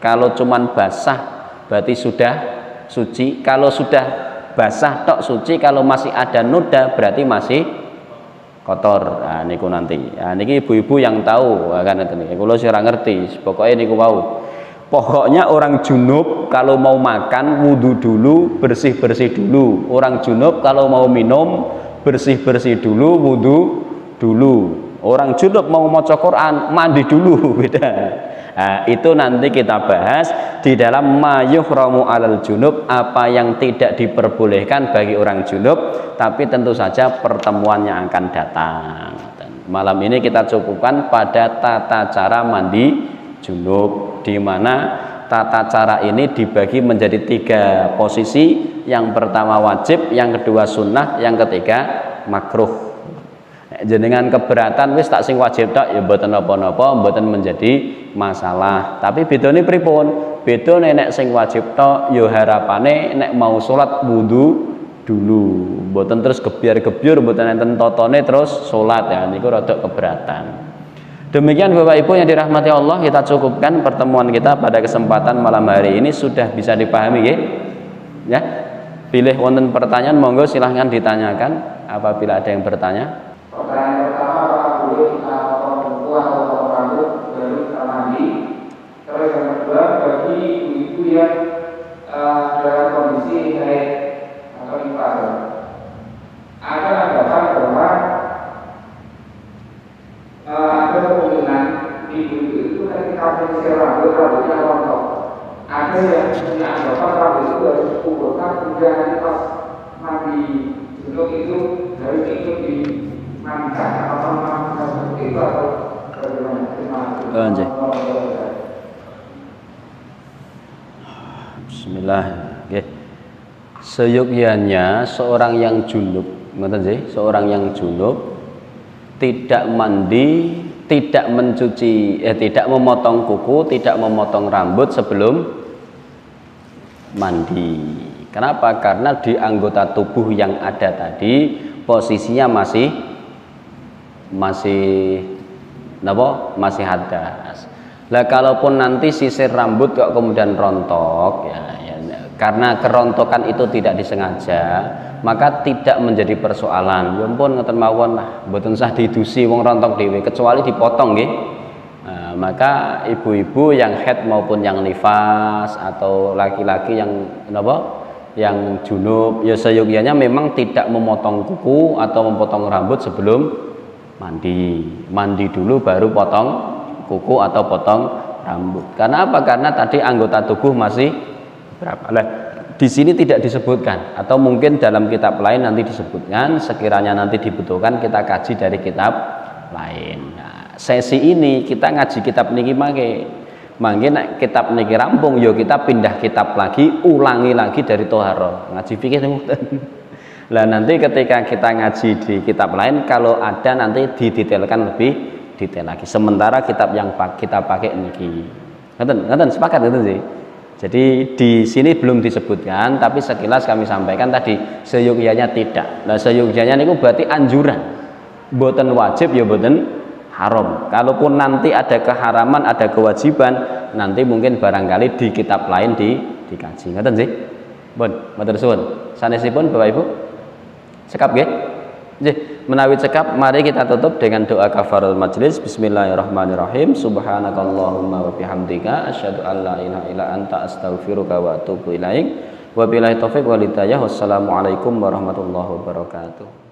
Kalau cuman basah berarti sudah suci. Kalau sudah basah tok suci, kalau masih ada noda berarti masih kotor. Nah niku nanti. Nah niki ibu-ibu yang tahu kan ngeten. Kula sih ora ngerti. Pokoknya niku wau. Pokoknya orang junub kalau mau makan wudhu dulu, bersih-bersih dulu. Orang junub kalau mau minum bersih-bersih dulu, wudhu dulu. Orang junub mau maca Quran mandi dulu, beda. Nah, itu nanti kita bahas di dalam ma yuhramu alal junub, apa yang tidak diperbolehkan bagi orang junub, tapi tentu saja pertemuan yang akan datang. Dan malam ini kita cukupkan pada tata cara mandi junub, di mana tata cara ini dibagi menjadi 3 posisi. Yang pertama wajib, yang kedua sunnah, yang ketiga makruh. Jenengan keberatan wis tak sing wajib tak ya mboten napa-napa, mboten menjadi masalah. Tapi bedane pripun? Beda nek sing wajib tok ya harapane nek mau salat wudu dulu, mboten terus gebyar-gebyur, mboten enten totone terus salat, ya niku rada keberatan. Demikian Bapak Ibu yang dirahmati Allah, kita cukupkan pertemuan kita pada kesempatan malam hari ini. Sudah bisa dipahami ya? Pilih wonten pertanyaan, monggo silahkan ditanyakan apabila ada yang bertanya. Pertanyaan pertama, apakah boleh kita potong kuku atau potong rambut baru kita mandi? Terus yang kedua, bagi ibu-ibu yang dalam kondisi haid atau nifas, ada anggapan bahwa ada kemungkinan ibu-ibu itu ketika menyisir rambutnya rontok. Ada yang punya anggapan rambut itu harus dikumpulkan, kemudian nanti pas mandi junub itu harus ikut di mandikan atau mandikan seperti itu atau bagaimana? Terima kasih. Bismillah. Oke. Seyogyanya seorang yang junub, ngoten sih, seorang yang junub tidak mandi, tidak mencuci, tidak memotong kuku, tidak memotong rambut sebelum mandi. Kenapa? Karena di anggota tubuh yang ada tadi posisinya masih hadas. Lah kalaupun nanti sisir rambut kok kemudian rontok, ya, karena kerontokan itu tidak disengaja, maka tidak menjadi persoalan. Ya ampun ngeten mawon lah, mboten usah didusi wong rontok dhewe, kecuali dipotong nggih. Nah, maka ibu-ibu yang haid maupun yang nifas atau laki-laki yang yang junub, ya seyogyanya memang tidak memotong kuku atau memotong rambut sebelum mandi. Mandi dulu baru potong kuku atau potong rambut. Karena apa? Karena tadi anggota tubuh masih berapa? Di sini tidak disebutkan, atau mungkin dalam kitab lain nanti disebutkan. Sekiranya nanti dibutuhkan kita kaji dari kitab lain. Nah, sesi ini kita ngaji kitab niki mangke nek kitab niki rampung, yo kita pindah kitab lagi, ulangi lagi dari Toharo, ngaji fikih ngoten. Lah nanti ketika kita ngaji di kitab lain, kalau ada nanti didetailkan lebih detail lagi. Sementara kitab yang kita pakai niki, ngoten sepakat ngoten sih. Jadi di sini belum disebutkan, tapi sekilas kami sampaikan tadi seyogyanya tidak. Nah seyogyanya niku berarti anjuran, boten wajib ya boten haram. Kalaupun nanti ada keharaman, ada kewajiban, nanti mungkin barangkali di kitab lain dikaji. Ngoten sih. Pun, matur suwun. Sanesipun Bapak Ibu. Cekap nggih? Nggih, menawi cekap mari kita tutup dengan doa kafaratul majelis. Bismillahirrahmanirrahim. Subhanakallahumma wa bihamdika asyhadu an la ilaha illa anta astaghfiruka wa atubu ilaik. Wabillahi taufik wal hidayah. Wassalamualaikum warahmatullahi wabarakatuh.